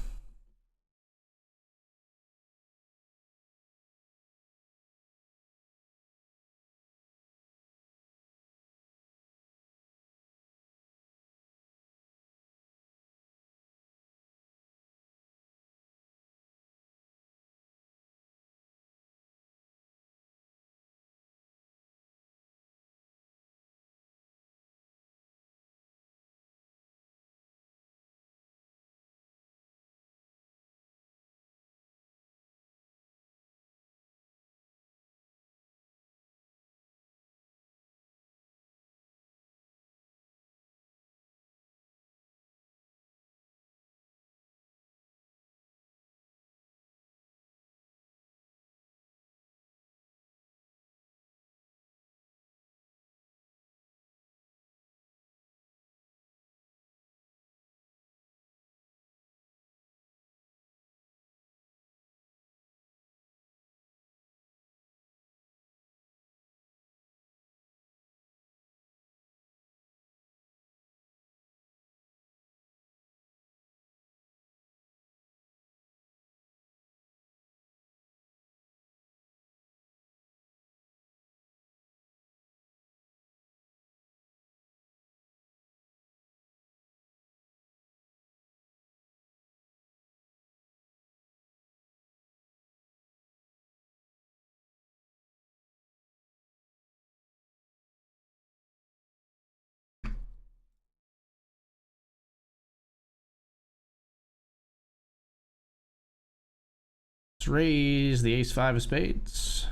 Let's raise the ace-5 of spades.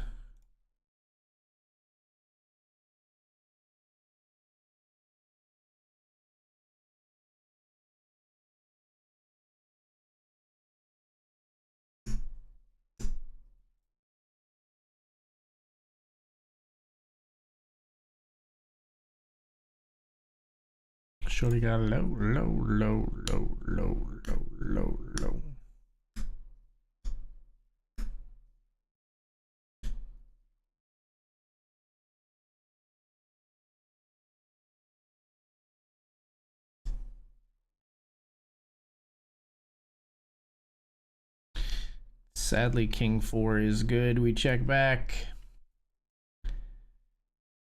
Shorty got low, low, low, low, low, low, low, low. Sadly, King 4 is good. We check back.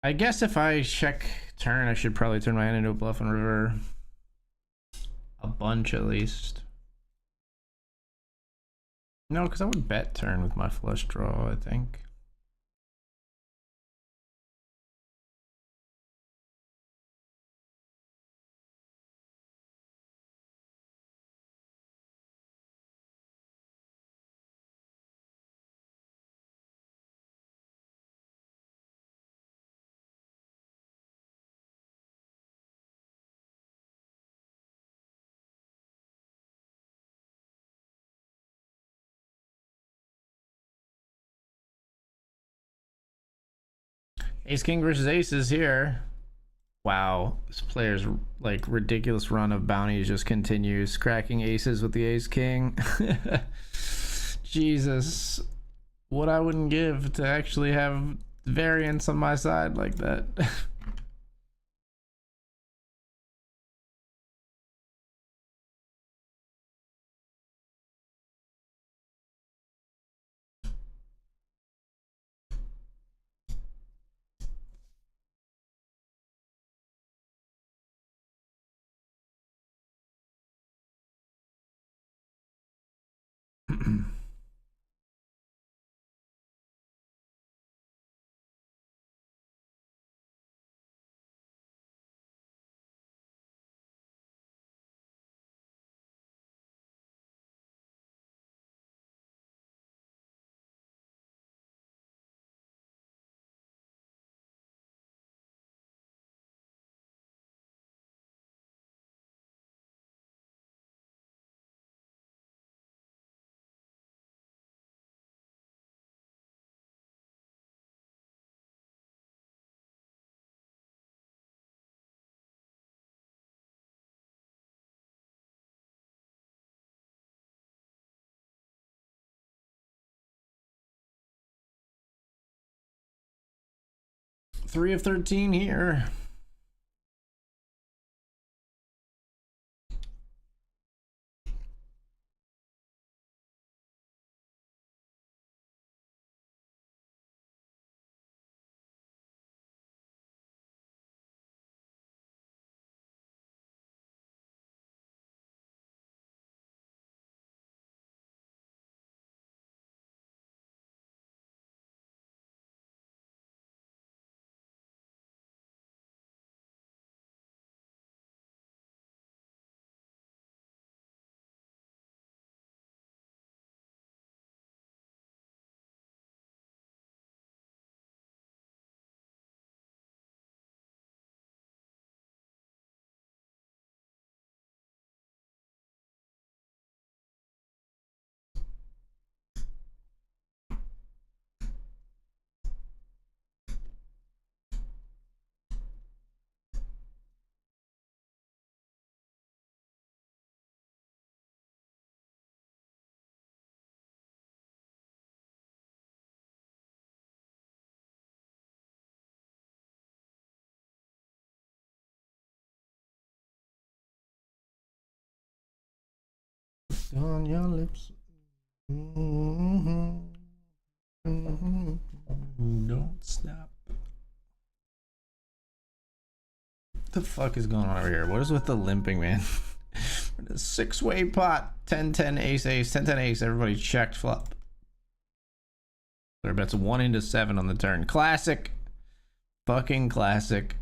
I guess if I check turn, I should probably turn my hand into a bluff and river. A bunch at least. No, because I would bet turn with my flush draw, I think. Ace King versus Aces here. Wow, this player's like ridiculous run of bounties just continues, cracking aces with the Ace King. Jesus, what I wouldn't give to actually have variance on my side like that. Three of 13 here. On your lips. Mm-hmm. Mm-hmm. Don't stop. What the fuck is going on over here? What is with the limping, man? Six-way pot. 10-10 ace ace. 10-10 ace. Everybody checked flop. Their bets 1 into 7 on the turn. Classic. Fucking classic.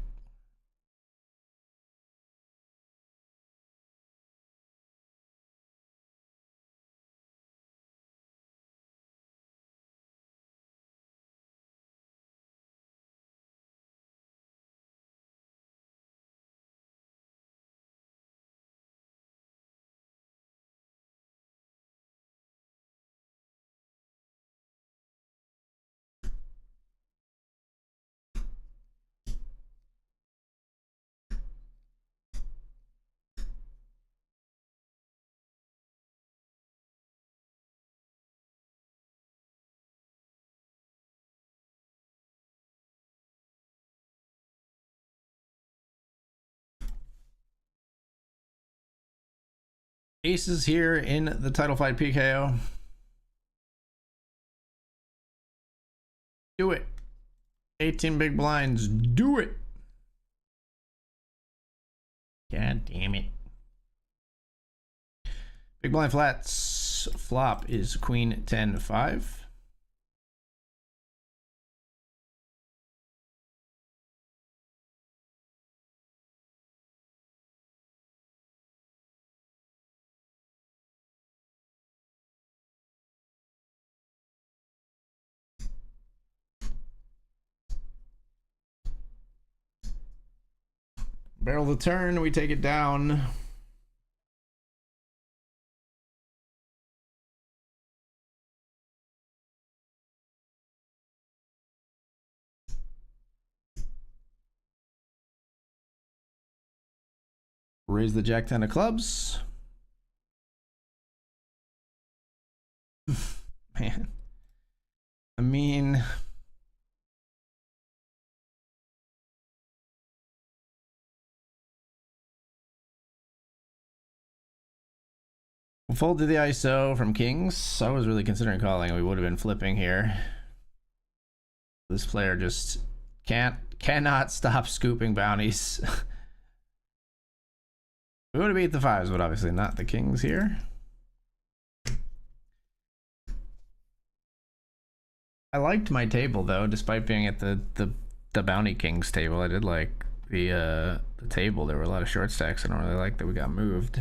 Aces here in the title fight PKO. Do it. 18 big blinds. Do it. God damn it. Big blind flats. Flop is queen 10-5. Barrel the turn, we take it down. Raise the jack 10 of clubs. Man. I mean, we'll fold to the ISO from kings. I was really considering calling. We would have been flipping here. This player just cannot stop scooping bounties. We would have beat the fives, but obviously not the kings here. I liked my table though, despite being at the bounty kings table. I did like the table. There were a lot of short stacks. I don't really like that we got moved.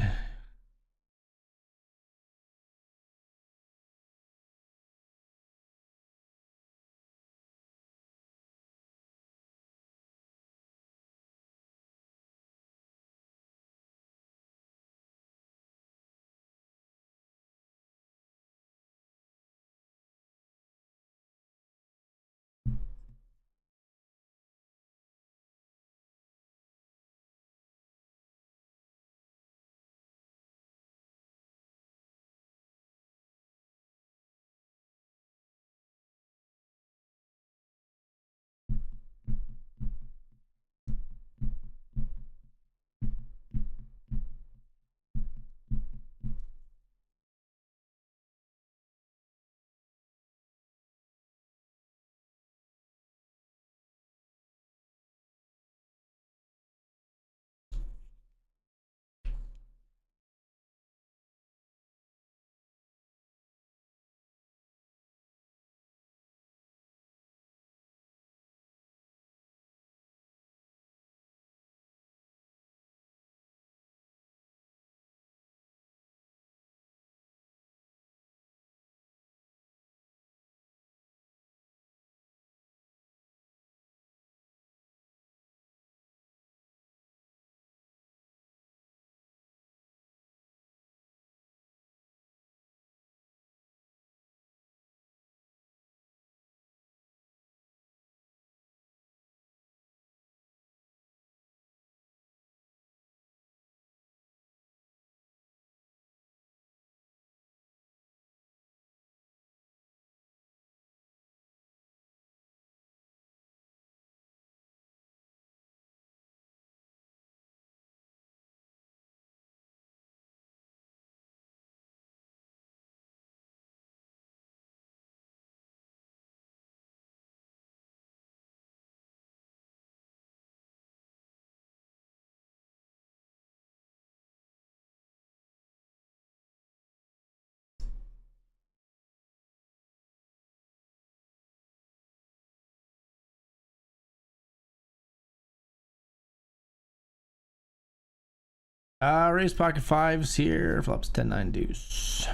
Raise pocket fives here. Flops 10-9 deuce.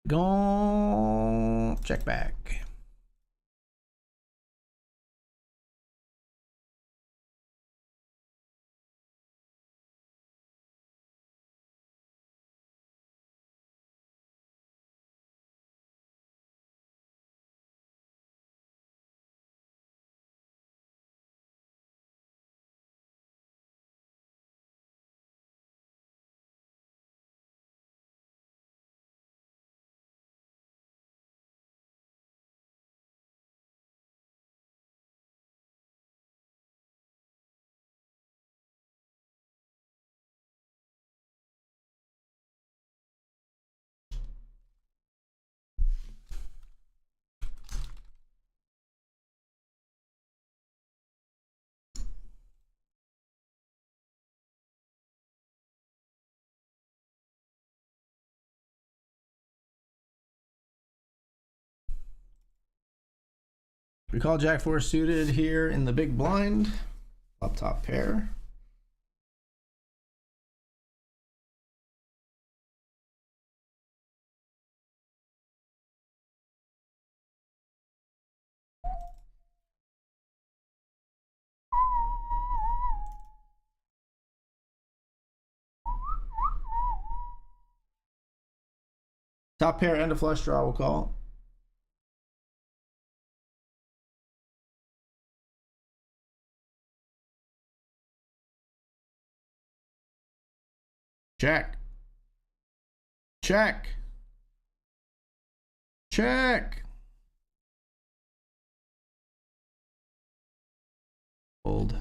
Go check back. We call Jack 4 suited here in the big blind. Up top pair. Top pair and a flush draw, we'll call. Check. Check. Check. Fold.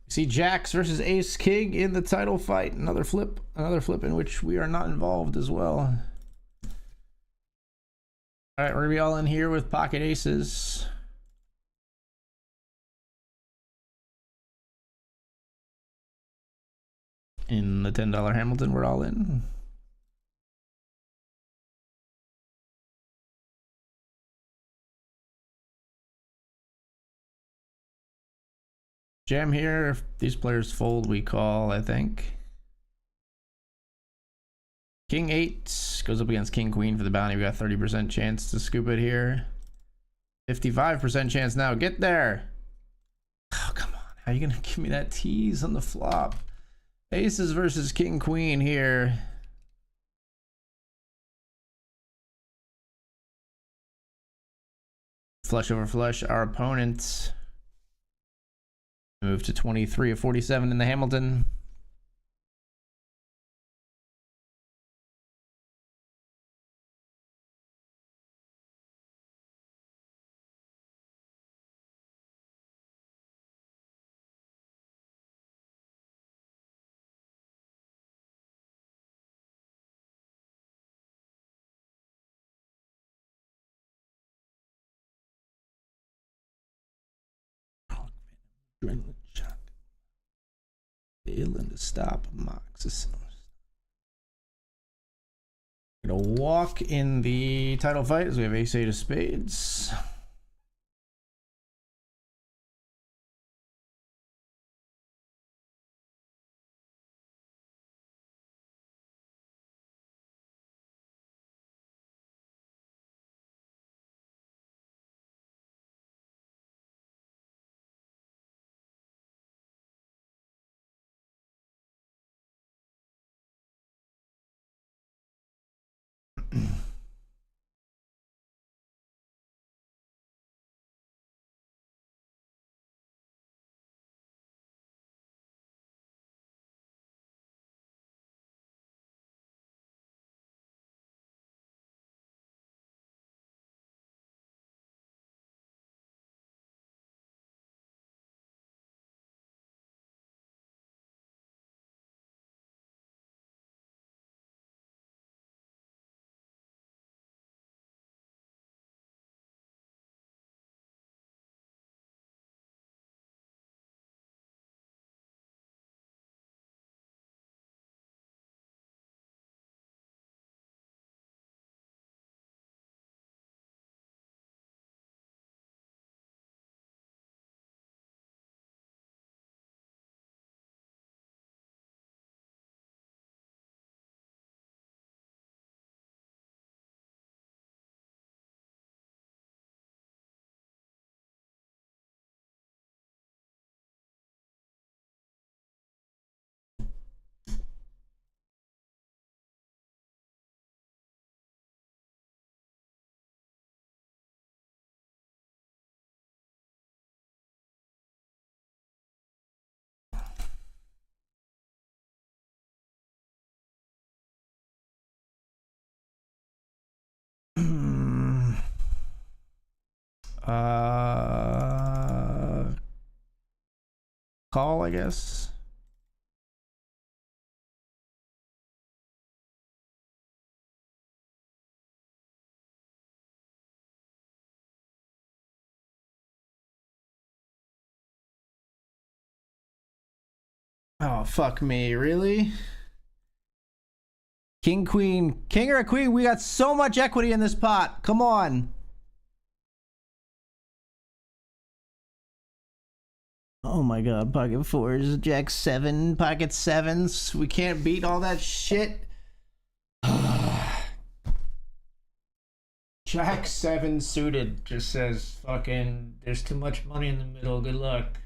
We see Jacks versus Ace King in the title fight. Another flip in which we are not involved as well. All right, we're gonna be all in here with pocket aces. In the $10 Hamilton, we're all in. Jam here. If these players fold, we call, I think. King 8 goes up against King Queen for the bounty. We got 30% chance to scoop it here. 55% chance now. Get there. Oh, come on. How are you gonna give me that tease on the flop? Aces versus King Queen here. Flush over flush. Our opponents move to 23 of 47 in the Hamilton. Failing to stop Mox. Gonna walk in the title fight as we have ace-8 of spades. Call, I guess. Oh, fuck me. Really? King, queen. King or a queen? We got so much equity in this pot. Come on. Oh my god. Pocket fours, jack seven, pocket sevens. We can't beat all that shit. Jack seven suited just says fucking there's too much money in the middle. Good luck.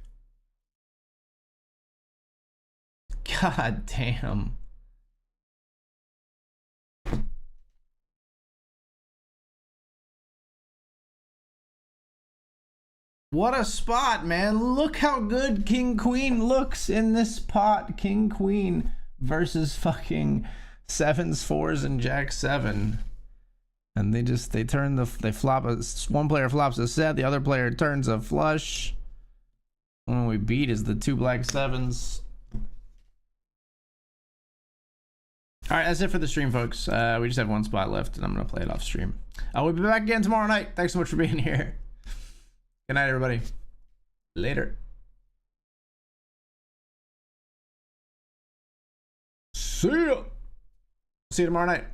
God damn. What a spot, man. Look how good King Queen looks in this pot. King Queen versus fucking sevens, fours, and jack seven. And they flop one player flops a set, the other player turns a flush. The one we beat is the two black sevens. All right, that's it for the stream, folks. We just have one spot left, and I'm gonna play it off stream. We'll be back again tomorrow night. Thanks so much for being here. Good night, everybody. Later. See ya. See you tomorrow night.